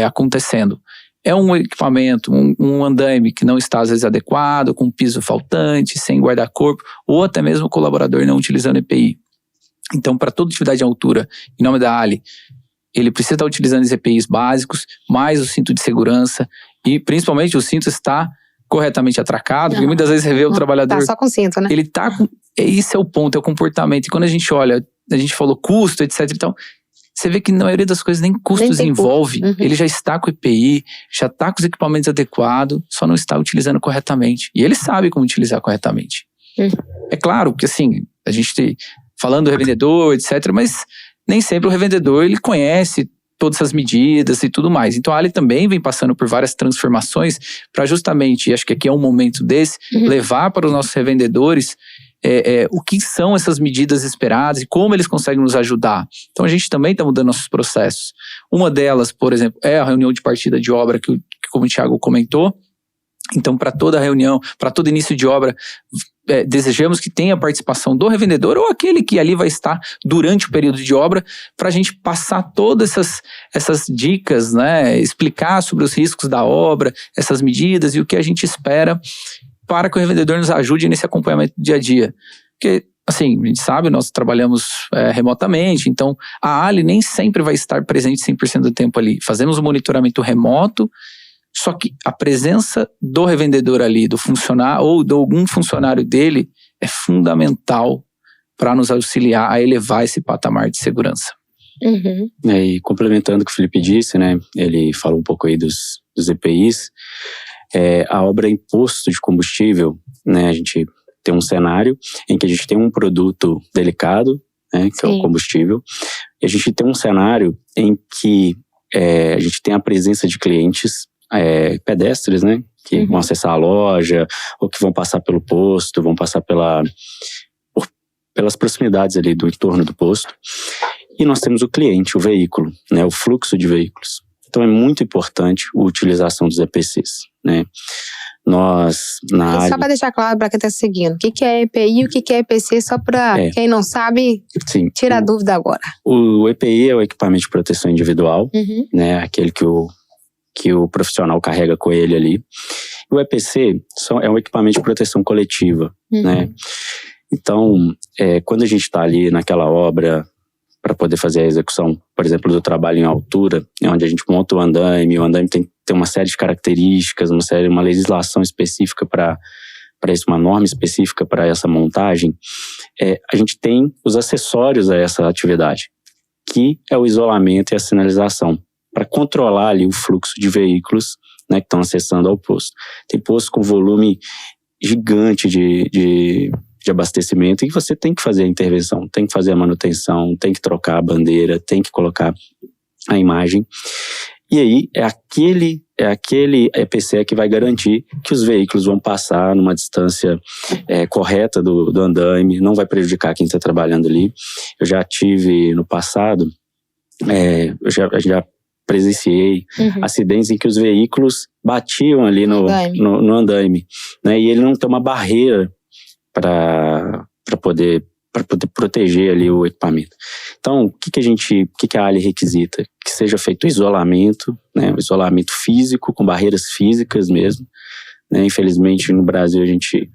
acontecendo. É um equipamento, um andaime que não está às vezes adequado, com piso faltante, sem guarda-corpo, ou até mesmo o colaborador não utilizando EPI. Então, para toda atividade em altura, em nome da ALI, ele precisa estar utilizando os EPIs básicos, mais o cinto de segurança, e principalmente o cinto está corretamente atracado, porque muitas vezes você vê o trabalhador...
Tá só com cinto, né?
Ele tá com... Esse é o ponto, é o comportamento. E quando a gente olha, a gente falou custo, etc e tal, você vê que na maioria das coisas nem custos envolve. Ele já está com o EPI, já está com os equipamentos adequados, só não está utilizando corretamente. E ele sabe como utilizar corretamente. É claro que assim, a gente falando do revendedor, etc, mas nem sempre o revendedor ele conhece todas essas medidas e tudo mais. Então a ALI também vem passando por várias transformações para justamente, e acho que aqui é um momento desse, levar para os nossos revendedores o que são essas medidas esperadas e como eles conseguem nos ajudar. Então a gente também está mudando nossos processos. Uma delas, por exemplo, é a reunião de partida de obra que como o Thiago comentou, Então, para toda reunião, para todo início de obra, desejamos que tenha a participação do revendedor ou aquele que ali vai estar durante o período de obra, para a gente passar todas essas dicas, né, explicar sobre os riscos da obra, essas medidas e o que a gente espera para que o revendedor nos ajude nesse acompanhamento do dia a dia. Porque, assim, a gente sabe, nós trabalhamos remotamente, então a Ali nem sempre vai estar presente 100% do tempo ali. Fazemos o monitoramento remoto, só que a presença do revendedor ali, do funcionário ou de algum funcionário dele é fundamental para nos auxiliar a elevar esse patamar de segurança.
Uhum. E complementando o que o Felipe disse, né, ele falou um pouco aí dos EPIs, a obra imposto de combustível, né, a gente tem um cenário em que a gente tem um produto delicado, né, que é o combustível, e a gente tem um cenário em que a gente tem a presença de clientes pedestres, né, que vão acessar a loja, ou que vão passar pelo posto, vão passar pelas proximidades ali do entorno do posto. E nós temos o cliente, o veículo, né, o fluxo de veículos. Então é muito importante a utilização dos EPCs, né. Nós, na área...
Só para deixar claro para quem está seguindo, o que é EPI e o que é EPC, só para quem não sabe, tira a dúvida agora.
O EPI é o equipamento de proteção individual, né, aquele que o profissional carrega com ele ali. O EPC é um equipamento de proteção coletiva, né. Então, quando a gente está ali naquela obra para poder fazer a execução, por exemplo, do trabalho em altura, onde a gente monta o andaime tem que ter uma série de características, uma legislação específica para isso, uma norma específica para essa montagem, a gente tem os acessórios a essa atividade, que é o isolamento e a sinalização, para controlar ali o fluxo de veículos, né, que estão acessando ao posto. Tem posto com volume gigante de abastecimento e você tem que fazer a intervenção, tem que fazer a manutenção, tem que trocar a bandeira, tem que colocar a imagem. E aí é aquele EPC que vai garantir que os veículos vão passar numa distância correta do andaime, não vai prejudicar quem está trabalhando ali. Eu já tive no passado, eu já presenciei acidentes em que os veículos batiam ali no andaime, né, e ele não tem uma barreira para poder proteger ali o equipamento. Então, o que a Ali requisita? Que seja feito o isolamento, né, o isolamento físico, com barreiras físicas mesmo, né. Infelizmente, no Brasil, a gente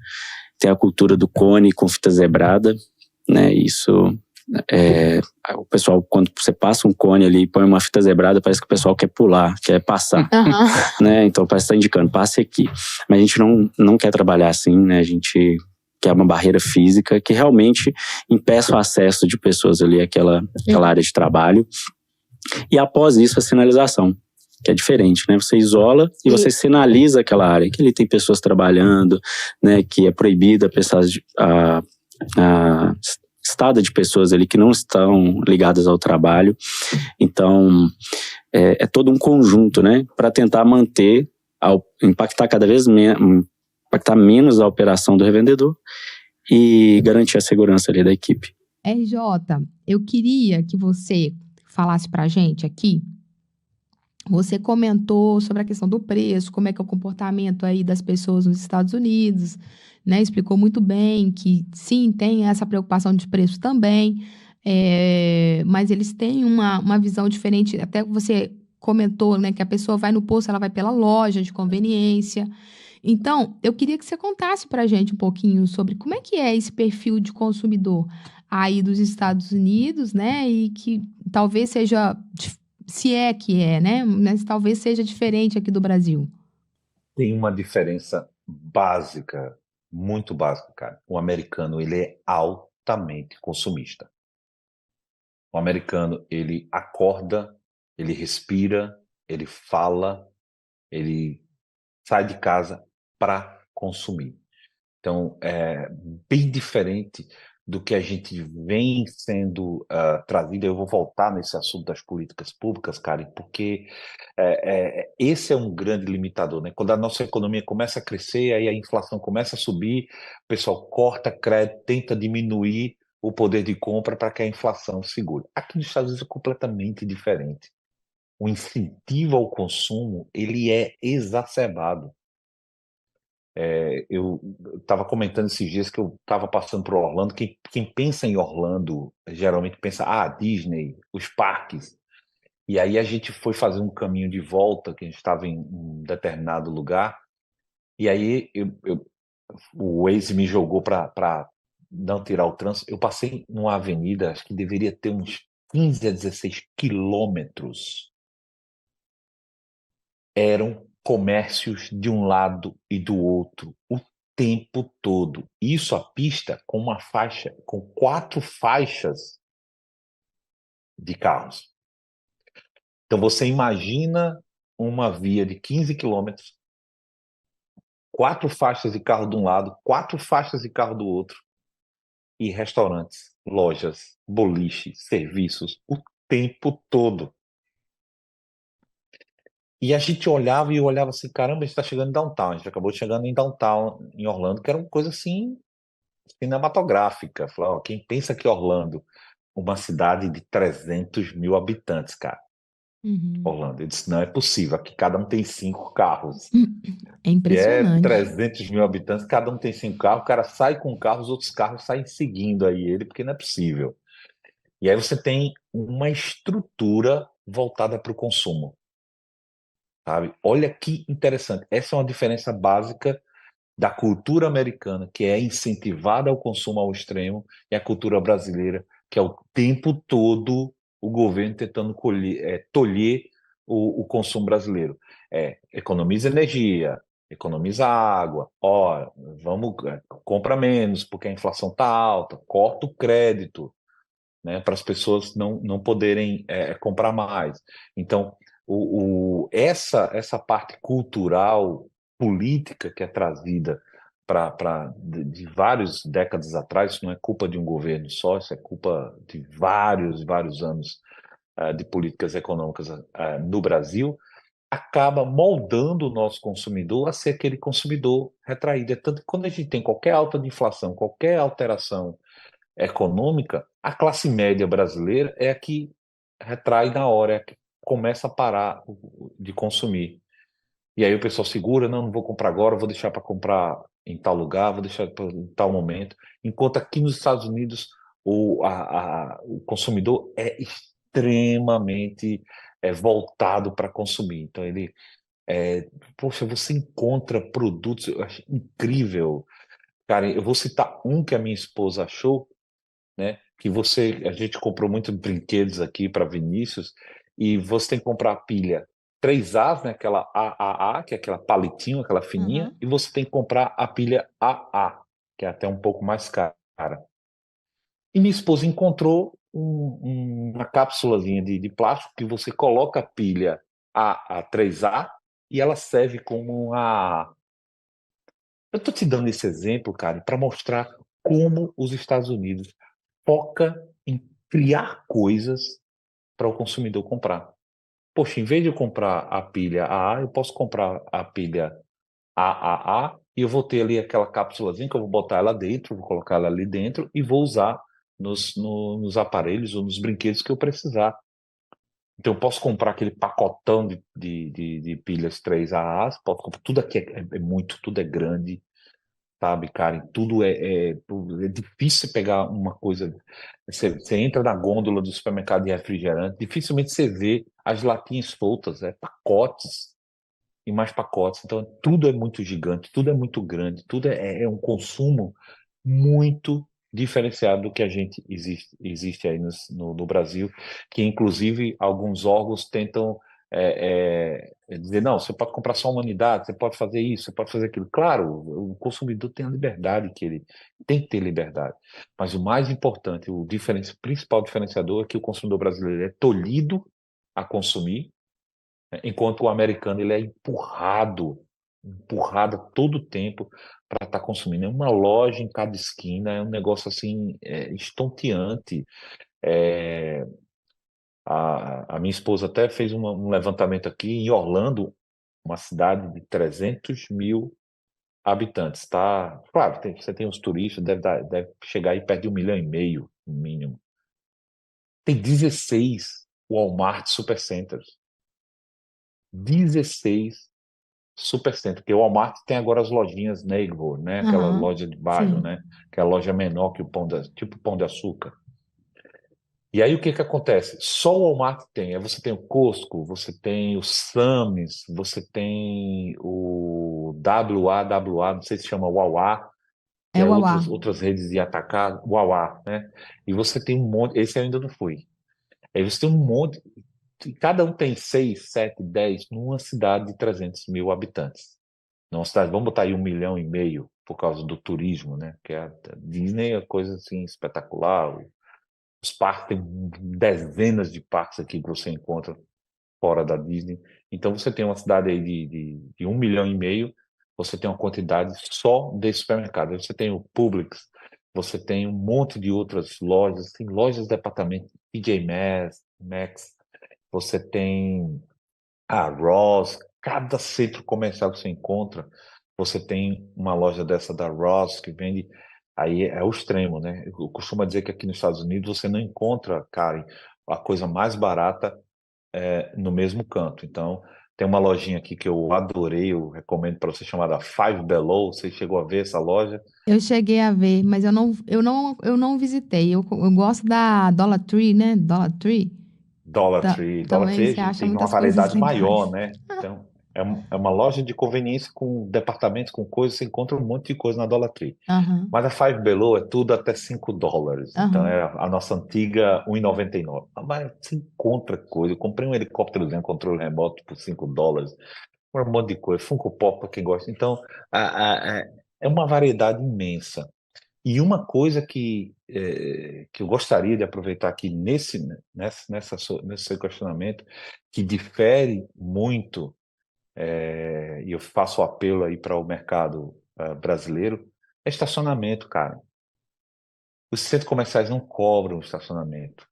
tem a cultura do cone com fita zebrada, né, isso... o pessoal, quando você passa um cone ali e põe uma fita zebrada, parece que o pessoal quer pular, quer passar, né? Então parece que está indicando, passe aqui. Mas a gente não quer trabalhar assim, né? A gente quer uma barreira física que realmente impeça o acesso de pessoas ali àquela área de trabalho. E após isso, a sinalização, que é diferente, né? Você isola e você sinaliza aquela área, que ali tem pessoas trabalhando, né? Que é proibida a estada de pessoas ali que não estão ligadas ao trabalho. Então, é todo um conjunto, né? Para tentar manter, impactar cada vez impactar menos a operação do revendedor e garantir a segurança ali da equipe.
RJ, eu queria que você falasse pra gente aqui. Você comentou sobre a questão do preço, como é que é o comportamento aí das pessoas nos Estados Unidos, né? Explicou muito bem que, sim, tem essa preocupação de preço também, mas eles têm uma visão diferente. Até você comentou, né, que a pessoa vai no posto, ela vai pela loja de conveniência. Então, eu queria que você contasse pra gente um pouquinho sobre como é que é esse perfil de consumidor aí dos Estados Unidos, né? E que talvez seja... Se é que é, né? Mas talvez seja diferente aqui do Brasil.
Tem uma diferença básica, muito básica, cara. O americano, ele é altamente consumista. O americano, ele acorda, ele respira, ele fala, ele sai de casa para consumir. Então, é bem diferente do que a gente vem sendo trazido. Eu vou voltar nesse assunto das políticas públicas, Karen, porque esse é um grande limitador, né? Quando a nossa economia começa a crescer, aí a inflação começa a subir, o pessoal corta crédito, tenta diminuir o poder de compra para que a inflação segure. Aqui nos Estados Unidos é completamente diferente. O incentivo ao consumo, ele é exacerbado. Eu estava comentando esses dias que eu estava passando por Orlando. Quem pensa em Orlando geralmente pensa, Disney, os parques. E aí a gente foi fazer um caminho de volta, que a gente estava em um determinado lugar, e aí o Waze me jogou para não tirar o trânsito. Eu passei numa avenida, acho que deveria ter uns 15 a 16 quilômetros. Eram comércios de um lado e do outro o tempo todo. Isso a pista com uma faixa, com 4 faixas de carros. Então você imagina uma via de 15 quilômetros, 4 faixas de carro de um lado, 4 faixas de carro do outro, e restaurantes, lojas, boliche, serviços, o tempo todo. E a gente olhava e olhava assim, caramba, a gente está chegando em downtown. A gente acabou chegando em downtown, em Orlando, que era uma coisa assim, cinematográfica. Falava, quem pensa que Orlando, uma cidade de 300 mil habitantes, cara. Orlando, eu disse, não é possível, aqui cada um tem 5 carros.
É impressionante.
300 mil habitantes, cada um tem 5 carros, o cara sai com o carro, os outros carros saem seguindo aí ele, porque não é possível. E aí você tem uma estrutura voltada para o consumo. Sabe? Olha que interessante. Essa é uma diferença básica da cultura americana, que é incentivada ao consumo ao extremo, e a cultura brasileira, que é o tempo todo o governo tentando tolher o consumo brasileiro. Economiza energia, economiza água, compra menos porque a inflação está alta, corta o crédito, né, para as pessoas não poderem comprar mais. Então, essa parte cultural, política que é trazida de várias décadas atrás, isso não é culpa de um governo só, isso é culpa de vários anos de políticas econômicas no Brasil, acaba moldando o nosso consumidor a ser aquele consumidor retraído. É tanto que quando a gente tem qualquer alta de inflação, qualquer alteração econômica, a classe média brasileira é a que retrai na hora, é a que começa a parar de consumir. E aí o pessoal segura, não vou comprar agora, vou deixar para comprar em tal lugar, vou deixar em tal momento. Enquanto aqui nos Estados Unidos o consumidor é extremamente voltado para consumir. Então ele, poxa, você encontra produtos, eu acho incrível. Cara, eu vou citar um que a minha esposa achou, né? Que a gente comprou muitos brinquedos aqui para Vinícius, e você tem que comprar a pilha 3As, né? Aquela AAA, que é aquela palitinho, aquela fininha, e você tem que comprar a pilha AA, que é até um pouco mais cara. E minha esposa encontrou uma cápsulazinha de plástico que você coloca a pilha a 3A e ela serve como uma... Eu estou te dando esse exemplo, cara, para mostrar como os Estados Unidos foca em criar coisas para o consumidor comprar. Poxa, em vez de eu comprar a pilha AA, eu posso comprar a pilha AAA e eu vou ter ali aquela cápsulazinha que eu vou botar ela dentro, vou colocar ela ali dentro e vou usar nos aparelhos ou nos brinquedos que eu precisar. Então eu posso comprar aquele pacotão de pilhas 3AAs, posso comprar, tudo aqui é muito, tudo é grande, sabe, cara? E tudo é difícil pegar uma coisa. Você entra na gôndola do supermercado de refrigerante, dificilmente você vê as latinhas soltas, pacotes e mais pacotes. Então tudo é muito gigante, tudo é muito grande, tudo é um consumo muito diferenciado do que a gente existe aí no Brasil, que inclusive alguns órgãos tentam dizer, não, você pode comprar só uma unidade, você pode fazer isso, você pode fazer aquilo. Claro, o consumidor tem a liberdade que ele tem que ter liberdade, mas o mais importante, principal diferenciador é que o consumidor brasileiro é tolhido a consumir, né, enquanto o americano ele é empurrado a todo tempo para estar consumindo. É uma loja em cada esquina, é um negócio assim estonteante. A minha esposa até fez um levantamento aqui em Orlando, uma cidade de 300 mil habitantes, tá? Claro, você tem os turistas, deve chegar aí perto de 1,5 milhão, no mínimo. Tem 16 Walmart Supercenters. 16 Supercenter, porque o Walmart tem agora as lojinhas neighborhood, né? Aquela loja de bairro,
sim.
né? Que é a loja menor que tipo Pão de Açúcar. E aí o que acontece? Só o Walmart tem. Aí você tem o Costco, você tem o Sam's, você tem o WAWA, não sei se chama Wawa, que
É
é
o Uauá.
outras redes de atacado, Wawa, né? E você tem um monte, esse eu ainda não fui. Aí você tem um monte, cada um tem 6, 7, 10, numa cidade de 300 mil habitantes. Numa cidade, vamos botar aí 1,5 milhão por causa do turismo, né? Que a Disney é coisa assim espetacular. Os parques, tem dezenas de parques aqui que você encontra fora da Disney. Então você tem uma cidade aí de 1,5 milhão, você tem uma quantidade só de supermercados. Você tem o Publix, você tem um monte de outras lojas, tem lojas de departamento, TJ Maxx, você tem a Ross, cada centro comercial que você encontra, você tem uma loja dessa da Ross que vende. Aí é o extremo, né? Eu costumo dizer que aqui nos Estados Unidos você não encontra, Karen, a coisa mais barata no mesmo canto. Então, tem uma lojinha aqui que eu adorei, eu recomendo para você, chamada Five Below. Você chegou a ver essa loja?
Eu cheguei a ver, mas eu não visitei. Eu gosto da Dollar Tree, né? Dollar Tree.
Dollar Tree. Dollar
Também
Tree
você acha
tem uma
muitas coisas
variedade
legais.
maior, né? Então, é uma loja de conveniência com departamentos, com coisas, você encontra um monte de coisa na Dollar Tree.
Aham,
Mas a Five Below é tudo até $5. Então
aham.
é a nossa antiga R$1,99. Mas você encontra coisa. Eu comprei um helicópterozinho, controle remoto por $5. Um monte de coisa. Funko Pop para quem gosta. Então é uma variedade imensa. E uma coisa que eu gostaria de aproveitar aqui nesse seu questionamento, que difere muito, e eu faço o apelo aí para o mercado brasileiro, é estacionamento, cara. Os centros comerciais não cobram estacionamento.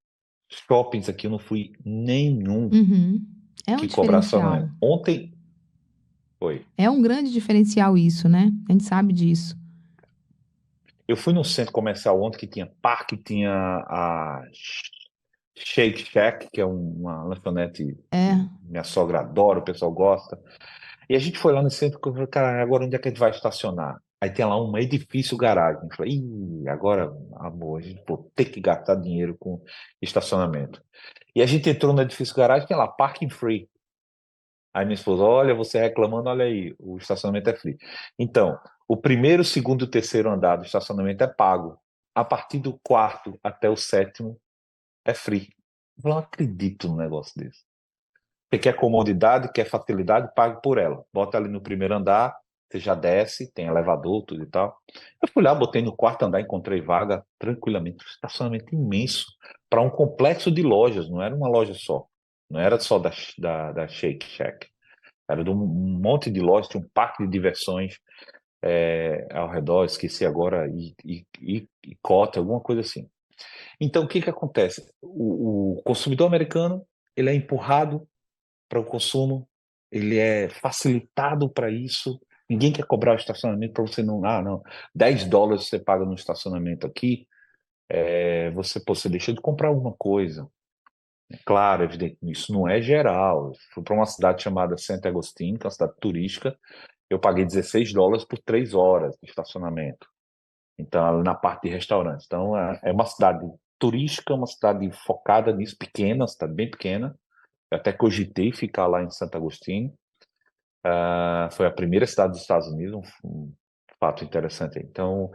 Shoppings aqui eu não fui nenhum
Uhum. É um
que cobrasse
diferencial.
estacionamento. Ontem, foi.
É um grande diferencial isso, né? A gente sabe disso.
Eu fui num centro comercial ontem que tinha parque, tinha a Shake Shack, que é uma lanchonete
É.
que minha sogra adora, o pessoal gosta. E a gente foi lá no centro e falou, cara, agora onde é que a gente vai estacionar? Aí tem lá um edifício garagem. Eu falei, ih, agora, amor, a gente vai ter que gastar dinheiro com estacionamento. E a gente entrou no edifício garagem, tem lá parking free. Aí minha esposa, olha, você reclamando, olha aí, o estacionamento é free. Então, o primeiro, segundo e terceiro andar do estacionamento é pago. A partir do quarto até o sétimo é free. Eu não acredito num negócio desse. Você quer comodidade, quer facilidade, pague por ela. Bota ali no primeiro andar, você já desce, tem elevador, tudo e tal. Eu fui lá, botei no quarto andar, encontrei vaga tranquilamente. Um estacionamento imenso para um complexo de lojas, não era uma loja só. Não era só da Shake Shack. Era de um monte de lojas, tinha um parque de diversões ao redor, esqueci agora, Icota, alguma coisa assim. Então, o que acontece? O consumidor americano, ele é empurrado para o consumo, ele é facilitado para isso. Ninguém quer cobrar o estacionamento para você não. Ah, não. $10 você paga no estacionamento aqui, você deixa de comprar alguma coisa. Claro, evidente, isso não é geral. Fui para uma cidade chamada Santo Agostinho, que é uma cidade turística, eu paguei $16 por 3 horas de estacionamento. Então, na parte de restaurantes. Então, é uma cidade turística, uma cidade focada nisso, pequena, uma cidade bem pequena. Eu até cogitei ficar lá em Santo Agostinho. Foi a primeira cidade dos Estados Unidos, um fato interessante. Então,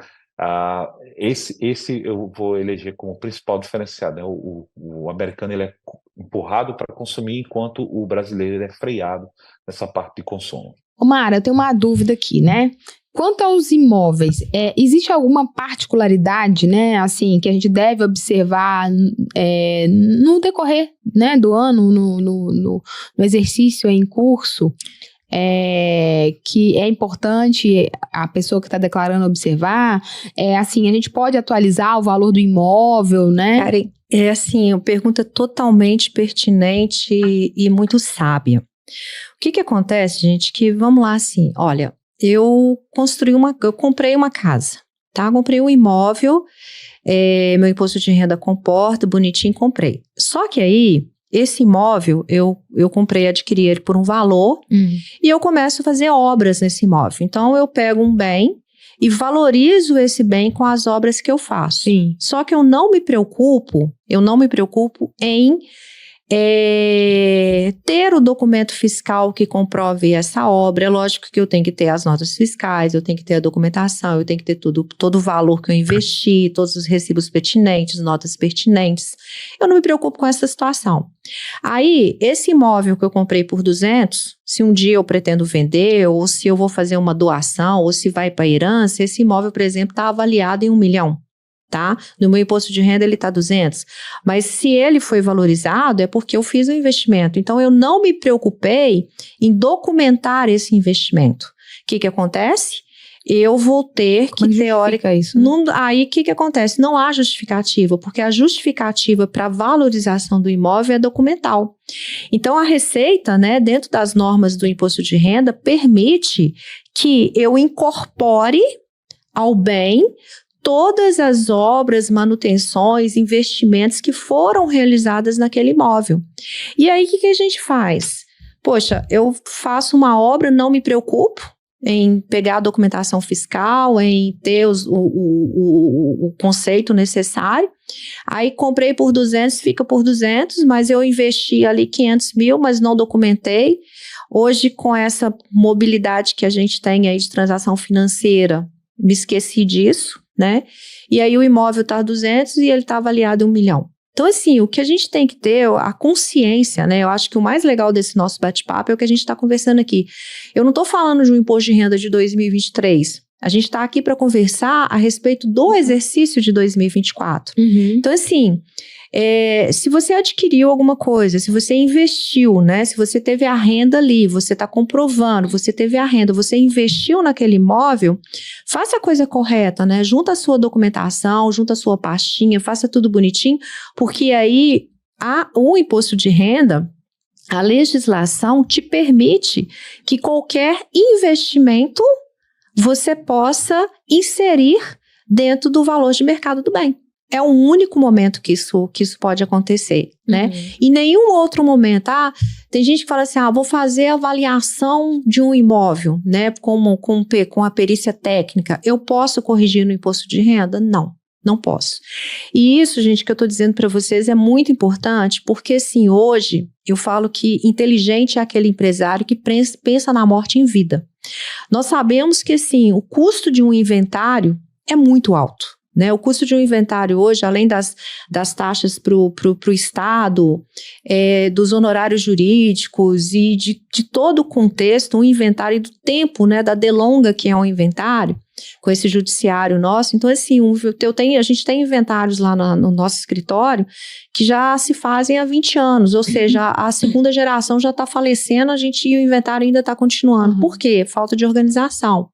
esse eu vou eleger como principal diferenciado, né? O americano ele é empurrado para consumir, enquanto o brasileiro ele é freado nessa parte de consumo.
Mara, eu tenho uma dúvida aqui, né? Quanto aos imóveis, existe alguma particularidade, né, assim, que a gente deve observar no decorrer, né, do ano, no exercício em curso, que é importante a pessoa que está declarando observar? Assim, a gente pode atualizar o valor do imóvel, né?
Karen, assim, uma pergunta totalmente pertinente e muito sábia. O que acontece, gente, que vamos lá assim, olha, eu comprei uma casa, tá? Comprei um imóvel, meu imposto de renda comporta, bonitinho, comprei. Só que aí, esse imóvel, eu comprei, adquiri ele por um valor, e eu começo a fazer obras nesse imóvel. Então, eu pego um bem e valorizo esse bem com as obras que eu faço.
Sim.
Só que eu não me preocupo em ter o documento fiscal que comprove essa obra. É lógico que eu tenho que ter as notas fiscais, eu tenho que ter a documentação, eu tenho que ter todo o valor que eu investi, todos os recibos pertinentes, notas pertinentes. Eu não me preocupo com essa situação. Aí, esse imóvel que eu comprei por 200, se um dia eu pretendo vender, ou se eu vou fazer uma doação, ou se vai para herança, esse imóvel, por exemplo, está avaliado em 1 milhão. Tá? No meu imposto de renda ele está 200, mas se ele foi valorizado é porque eu fiz o investimento, então eu não me preocupei em documentar esse investimento. O que acontece? Eu vou ter que teoricamente isso, né? Aí o que acontece? Não há justificativa, porque a justificativa para valorização do imóvel é documental. Então a Receita, né, dentro das normas do imposto de renda, permite que eu incorpore ao bem todas as obras, manutenções, investimentos que foram realizadas naquele imóvel. E aí, o que a gente faz? Poxa, eu faço uma obra, não me preocupo em pegar a documentação fiscal, em ter o conceito necessário. Aí, comprei por 200, fica por 200, mas eu investi ali 500 mil, mas não documentei. Hoje, com essa mobilidade que a gente tem aí de transação financeira, me esqueci disso, né? E aí o imóvel está 200 e ele está avaliado em 1 milhão. Então, assim, o que a gente tem que ter, a consciência, né? Eu acho que o mais legal desse nosso bate-papo é o que a gente está conversando aqui. Eu não estou falando de um imposto de renda de 2023. A gente está aqui para conversar a respeito do exercício de 2024. Então, assim, se você adquiriu alguma coisa, se você investiu, né? Se você teve a renda ali, você está comprovando, você teve a renda, você investiu naquele imóvel, faça a coisa correta, né? Junta a sua documentação, junta a sua pastinha, faça tudo bonitinho, porque aí o imposto de renda, a legislação te permite que qualquer investimento você possa inserir dentro do valor de mercado do bem. É o único momento que isso pode acontecer, né? Em nenhum outro momento. Tem gente que fala assim, vou fazer a avaliação de um imóvel, né? Com a perícia técnica. Eu posso corrigir no imposto de renda? Não posso. E isso, gente, que eu estou dizendo para vocês é muito importante, porque, assim, hoje eu falo que inteligente é aquele empresário que pensa na morte em vida. Nós sabemos que, assim, o custo de um inventário é muito alto. Né, o custo de um inventário hoje, além das taxas para o Estado, dos honorários jurídicos e de todo o contexto, um inventário e do tempo, né, da delonga que é um inventário, com esse judiciário nosso. Então, assim, a gente tem inventários lá no nosso escritório que já se fazem há 20 anos, ou seja, a segunda geração já está falecendo, e o inventário ainda está continuando. Por quê? Falta de organização.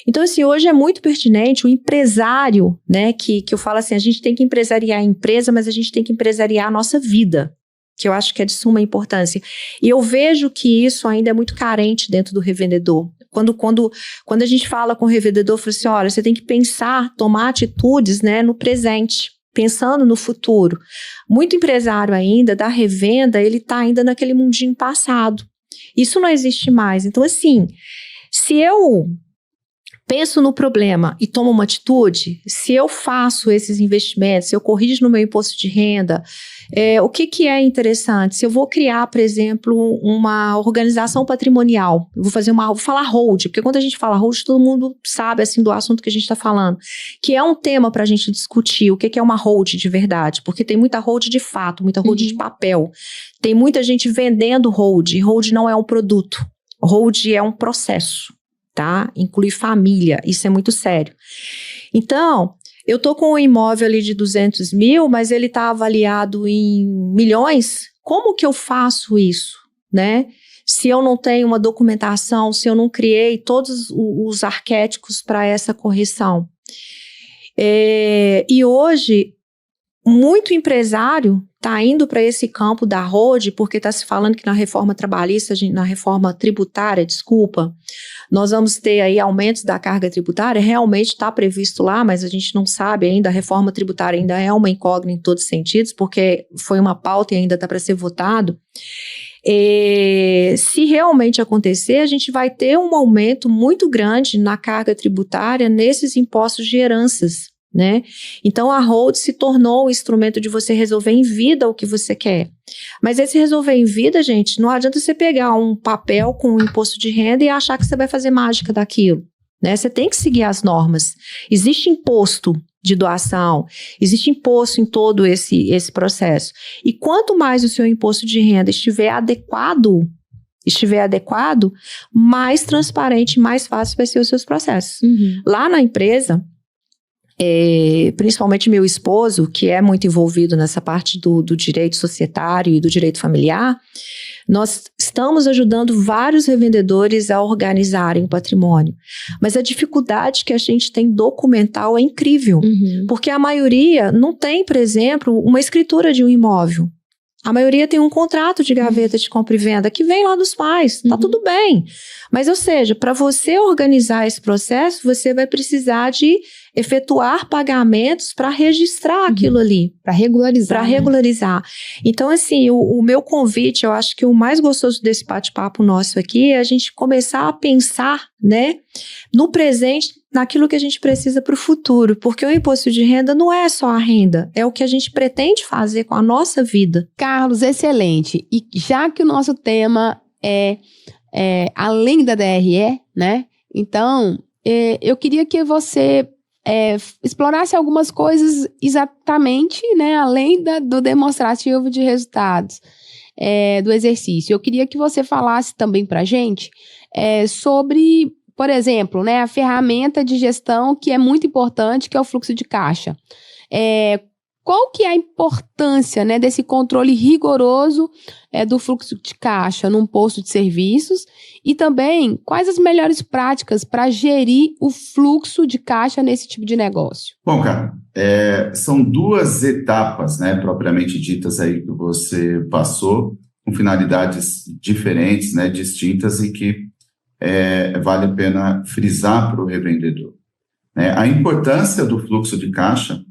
Então, assim, hoje é muito pertinente o empresário, né, que eu falo assim, a gente tem que empresariar a empresa, mas a gente tem que empresariar a nossa vida, que eu acho que é de suma importância. E eu vejo que isso ainda é muito carente dentro do revendedor. Quando a gente fala com o revendedor, fala assim, olha, você tem que pensar, tomar atitudes, né, no presente, pensando no futuro. Muito empresário ainda, da revenda, ele está ainda naquele mundinho passado. Isso não existe mais. Então, assim, se eu penso no problema e tomo uma atitude, se eu faço esses investimentos, se eu corrijo no meu imposto de renda, o que é interessante? Se eu vou criar, por exemplo, uma organização patrimonial, eu vou falar hold, porque quando a gente fala hold, todo mundo sabe, assim, do assunto que a gente está falando, que é um tema para a gente discutir, o que é uma hold de verdade, porque tem muita hold de fato, muita hold de papel, tem muita gente vendendo hold não é um produto, hold é um processo. Tá? Inclui família, isso é muito sério. Então, eu tô com um imóvel ali de 200 mil, mas ele tá avaliado em milhões, como que eu faço isso, né? Se eu não tenho uma documentação, se eu não criei todos os arquétipos para essa correção. E hoje, muito empresário está indo para esse campo da ROD, porque está se falando que na reforma trabalhista, na reforma tributária, nós vamos ter aí aumentos da carga tributária, realmente está previsto lá, mas a gente não sabe ainda, a reforma tributária ainda é uma incógnita em todos os sentidos, porque foi uma pauta e ainda está para ser votado. Se realmente acontecer, a gente vai ter um aumento muito grande na carga tributária nesses impostos de heranças, né? Então a ROD se tornou um instrumento de você resolver em vida o que você quer. Mas esse resolver em vida, gente, não adianta você pegar um papel com um imposto de renda e achar que você vai fazer mágica daquilo, né? Você tem que seguir as normas. Existe imposto de doação, existe imposto em todo esse processo. E quanto mais o seu imposto de renda estiver adequado, mais transparente, mais fácil vai ser os seus processos. Lá na empresa, principalmente meu esposo, que é muito envolvido nessa parte do direito societário e do direito familiar, nós estamos ajudando vários revendedores a organizarem o patrimônio. Mas a dificuldade que a gente tem documental é incrível, porque a maioria não tem, por exemplo, uma escritura de um imóvel. A maioria tem um contrato de gaveta de compra e venda que vem lá dos pais, tá tudo bem. Mas, ou seja, para você organizar esse processo, você vai precisar de efetuar pagamentos para registrar aquilo ali.
Para regularizar.
Para regularizar. Então, assim, o meu convite, eu acho que o mais gostoso desse bate-papo nosso aqui é a gente começar a pensar, né, no presente, naquilo que a gente precisa para o futuro. Porque o imposto de renda não é só a renda, é o que a gente pretende fazer com a nossa vida.
Carlos, excelente. E já que o nosso tema é além da DRE, né? Então, eu queria que você explorasse algumas coisas exatamente, né, além do demonstrativo de resultados do exercício. Eu queria que você falasse também para a gente sobre, por exemplo, né, a ferramenta de gestão que é muito importante, que é o fluxo de caixa. Qual que é a importância, né, desse controle rigoroso do fluxo de caixa num posto de serviços e também quais as melhores práticas para gerir o fluxo de caixa nesse tipo de negócio?
Bom, cara, são duas etapas, né, propriamente ditas aí que você passou, com finalidades diferentes, né, distintas e que vale a pena frisar para o revendedor. A importância do fluxo de caixa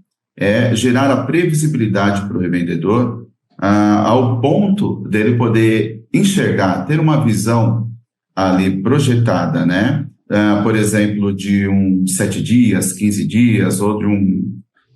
é gerar a previsibilidade para o revendedor ao ponto dele poder enxergar, ter uma visão ali projetada, né? Por exemplo, de 7 dias, 15 dias, ou de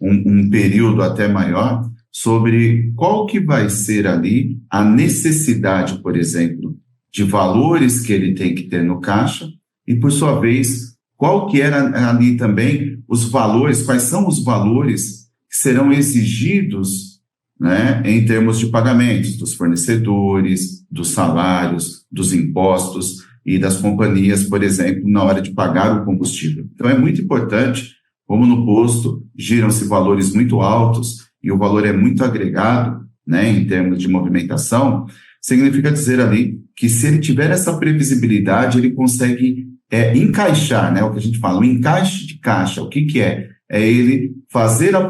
um período até maior, sobre qual que vai ser ali a necessidade, por exemplo, de valores que ele tem que ter no caixa e, por sua vez, qual que era ali também os valores, quais são os valores que serão exigidos, né, em termos de pagamentos dos fornecedores, dos salários, dos impostos e das companhias, por exemplo, na hora de pagar o combustível. Então, é muito importante, como no posto giram-se valores muito altos e o valor é muito agregado, né, em termos de movimentação, significa dizer ali que se ele tiver essa previsibilidade, ele consegue encaixar, né, o que a gente fala, o encaixe de caixa. O que é? É ele fazer as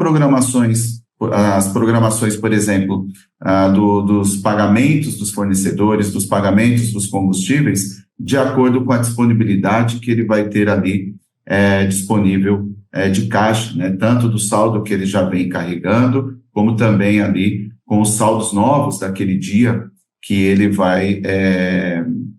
programações, por exemplo, dos pagamentos dos fornecedores, dos pagamentos dos combustíveis, de acordo com a disponibilidade que ele vai ter ali disponível de caixa, né? Tanto do saldo que ele já vem carregando, como também ali com os saldos novos daquele dia que ele vai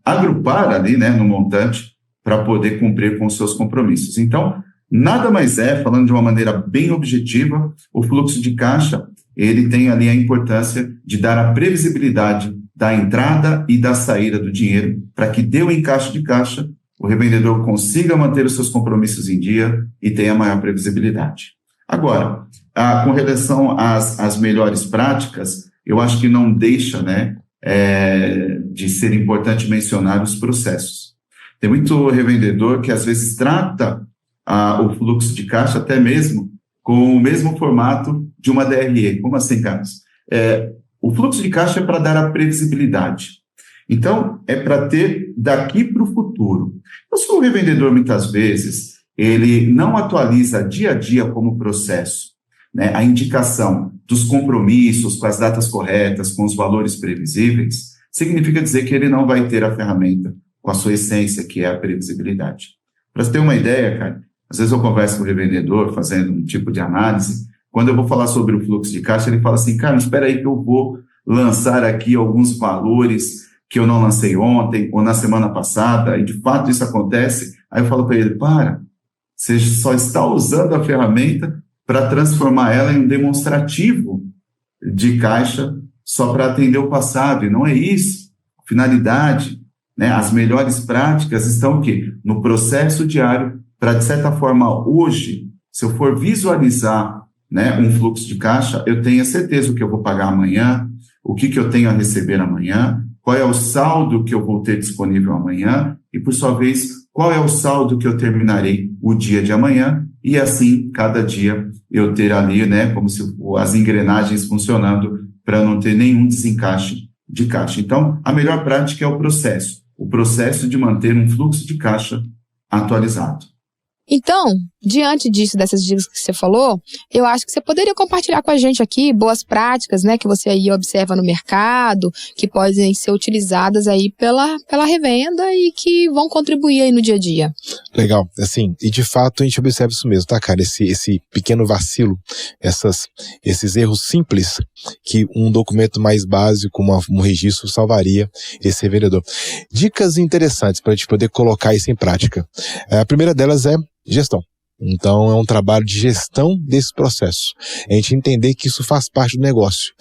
agrupar ali, né, no montante para poder cumprir com os seus compromissos. Então, nada mais falando de uma maneira bem objetiva, o fluxo de caixa, ele tem ali a importância de dar a previsibilidade da entrada e da saída do dinheiro, para que dê o encaixe de caixa, o revendedor consiga manter os seus compromissos em dia e tenha maior previsibilidade. Agora, com relação às melhores práticas, eu acho que não deixa, né, de ser importante mencionar os processos. Tem muito revendedor que às vezes trata o fluxo de caixa até mesmo com o mesmo formato de uma DRE. Como assim, Carlos? O fluxo de caixa é para dar a previsibilidade. Então, é para ter daqui para o futuro. Então, se o revendedor, muitas vezes, ele não atualiza dia a dia como processo, né, a indicação dos compromissos com as datas corretas, com os valores previsíveis, significa dizer que ele não vai ter a ferramenta com a sua essência, que é a previsibilidade. Para você ter uma ideia, cara, às vezes eu converso com o revendedor fazendo um tipo de análise, quando eu vou falar sobre o fluxo de caixa, ele fala assim, cara, espera aí que eu vou lançar aqui alguns valores que eu não lancei ontem ou na semana passada, e de fato isso acontece. Aí eu falo para ele, você só está usando a ferramenta para transformar ela em um demonstrativo de caixa só para atender o passado, e não é isso. Finalidade, né? As melhores práticas estão o quê? No processo diário, para, de certa forma, hoje, se eu for visualizar, né, um fluxo de caixa, eu tenho a certeza o que eu vou pagar amanhã, o que eu tenho a receber amanhã, qual é o saldo que eu vou ter disponível amanhã e, por sua vez, qual é o saldo que eu terminarei o dia de amanhã, e assim, cada dia eu ter ali, né, como se as engrenagens funcionando para não ter nenhum desencaixe de caixa. Então, a melhor prática é o processo de manter um fluxo de caixa atualizado.
Então, diante disso, dessas dicas que você falou, eu acho que você poderia compartilhar com a gente aqui boas práticas, né, que você aí observa no mercado, que podem ser utilizadas aí pela revenda e que vão contribuir aí no dia a dia.
Legal, assim, e de fato a gente observa isso mesmo, tá, cara? Esse pequeno vacilo, esses erros simples que um documento mais básico, um registro, salvaria esse revendedor. Dicas interessantes para a gente poder colocar isso em prática. A primeira delas é gestão. Então, é um trabalho de gestão desse processo. A gente entender que isso faz parte do negócio.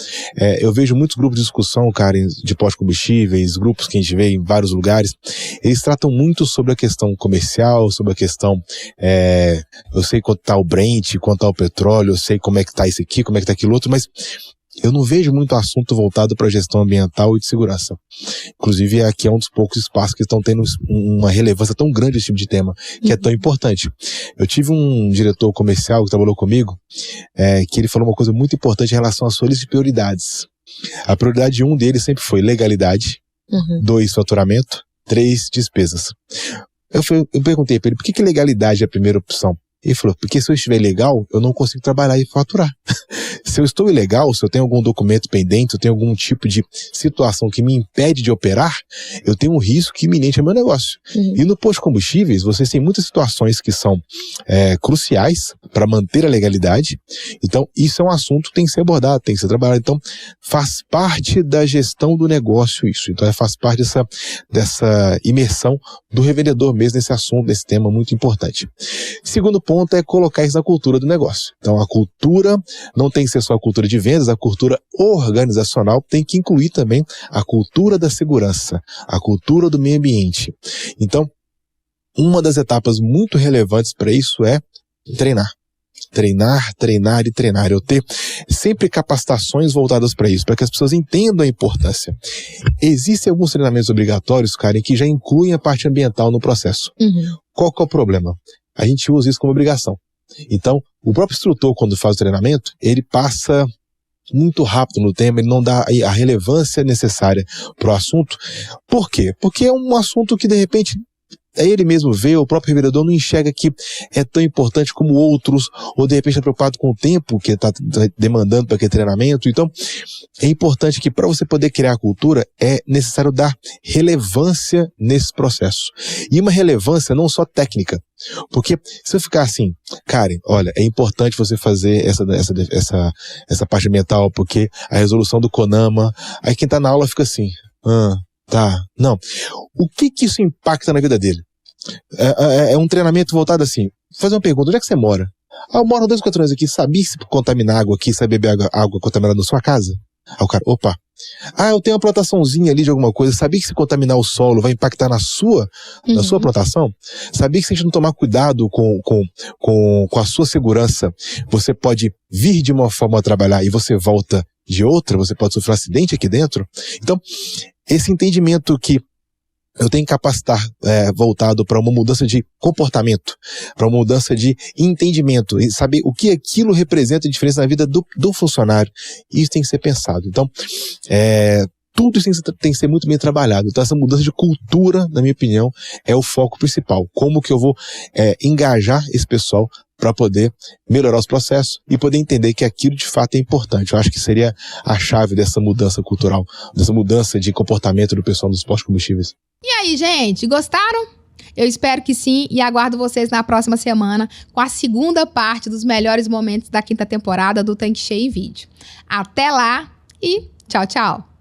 Eu vejo muitos grupos de discussão, cara, de pós-combustíveis, grupos que a gente vê em vários lugares, eles tratam muito sobre a questão comercial, sobre a questão, eu sei quanto tá o Brent, quanto tá o petróleo, eu sei como é que tá isso aqui, como é que tá aquilo outro, mas eu não vejo muito assunto voltado para gestão ambiental e de segurança. Inclusive, aqui é um dos poucos espaços que estão tendo uma relevância tão grande esse tipo de tema, que é tão importante. Eu tive um diretor comercial que trabalhou comigo, que ele falou uma coisa muito importante em relação às suas prioridades. A prioridade 1 dele sempre foi legalidade, 2, faturamento, 3, despesas. Eu perguntei para ele, por que legalidade é a primeira opção? Ele falou, porque se eu estiver legal, eu não consigo trabalhar e faturar. Se eu estou ilegal, se eu tenho algum documento pendente, se eu tenho algum tipo de situação que me impede de operar, eu tenho um risco iminente ao meu negócio. E no posto de combustíveis, vocês têm muitas situações que são cruciais para manter a legalidade. Então, isso é um assunto que tem que ser abordado, tem que ser trabalhado. Então, faz parte da gestão do negócio isso. Então, faz parte dessa imersão do revendedor mesmo nesse assunto, nesse tema muito importante. Segundo ponto é colocar isso na cultura do negócio. Então, a cultura não tem que ser só a cultura de vendas, a cultura organizacional tem que incluir também a cultura da segurança, a cultura do meio ambiente. Então, uma das etapas muito relevantes para isso é treinar. Treinar e treinar. Eu ter sempre capacitações voltadas para isso, para que as pessoas entendam a importância. Existem alguns treinamentos obrigatórios, cara, que já incluem a parte ambiental no processo. Qual que é o problema? A gente usa isso como obrigação. Então, o próprio instrutor, quando faz o treinamento, ele passa muito rápido no tema, ele não dá a relevância necessária para o assunto. Por quê? Porque é um assunto que, de repente, ele mesmo vê, o próprio revendedor não enxerga que é tão importante como outros, ou de repente está preocupado com o tempo que está demandando para aquele treinamento. Então, é importante que para você poder criar a cultura, é necessário dar relevância nesse processo. E uma relevância não só técnica. Porque se eu ficar assim, Karen, olha, é importante você fazer essa parte ambiental, porque a resolução do CONAMA, aí quem está na aula fica assim, tá, não. O que isso impacta na vida dele? É um treinamento voltado assim, fazer uma pergunta, onde é que você mora? Eu moro 2 quarteirões aqui, sabia se contaminar água aqui, sabe beber água contaminada na sua casa? Aí o cara, opa. Eu tenho uma plantaçãozinha ali de alguma coisa, sabia que se contaminar o solo vai impactar na sua plantação? Sabia que se a gente não tomar cuidado com a sua segurança, você pode vir de uma forma a trabalhar e você volta de outra, você pode sofrer um acidente aqui dentro? Então, esse entendimento que eu tenho que capacitar voltado para uma mudança de comportamento, para uma mudança de entendimento, e saber o que aquilo representa de diferença na vida do funcionário. Isso tem que ser pensado. Então, tudo isso tem que ser muito bem trabalhado. Então, essa mudança de cultura, na minha opinião, é o foco principal. Como que eu vou engajar esse pessoal para poder melhorar os processos e poder entender que aquilo de fato é importante. Eu acho que seria a chave dessa mudança cultural, dessa mudança de comportamento do pessoal dos postos de combustíveis.
E aí, gente, gostaram? Eu espero que sim e aguardo vocês na próxima semana com a segunda parte dos melhores momentos da 5ª temporada do Tanque Cheio em Vídeo. Até lá e tchau, tchau!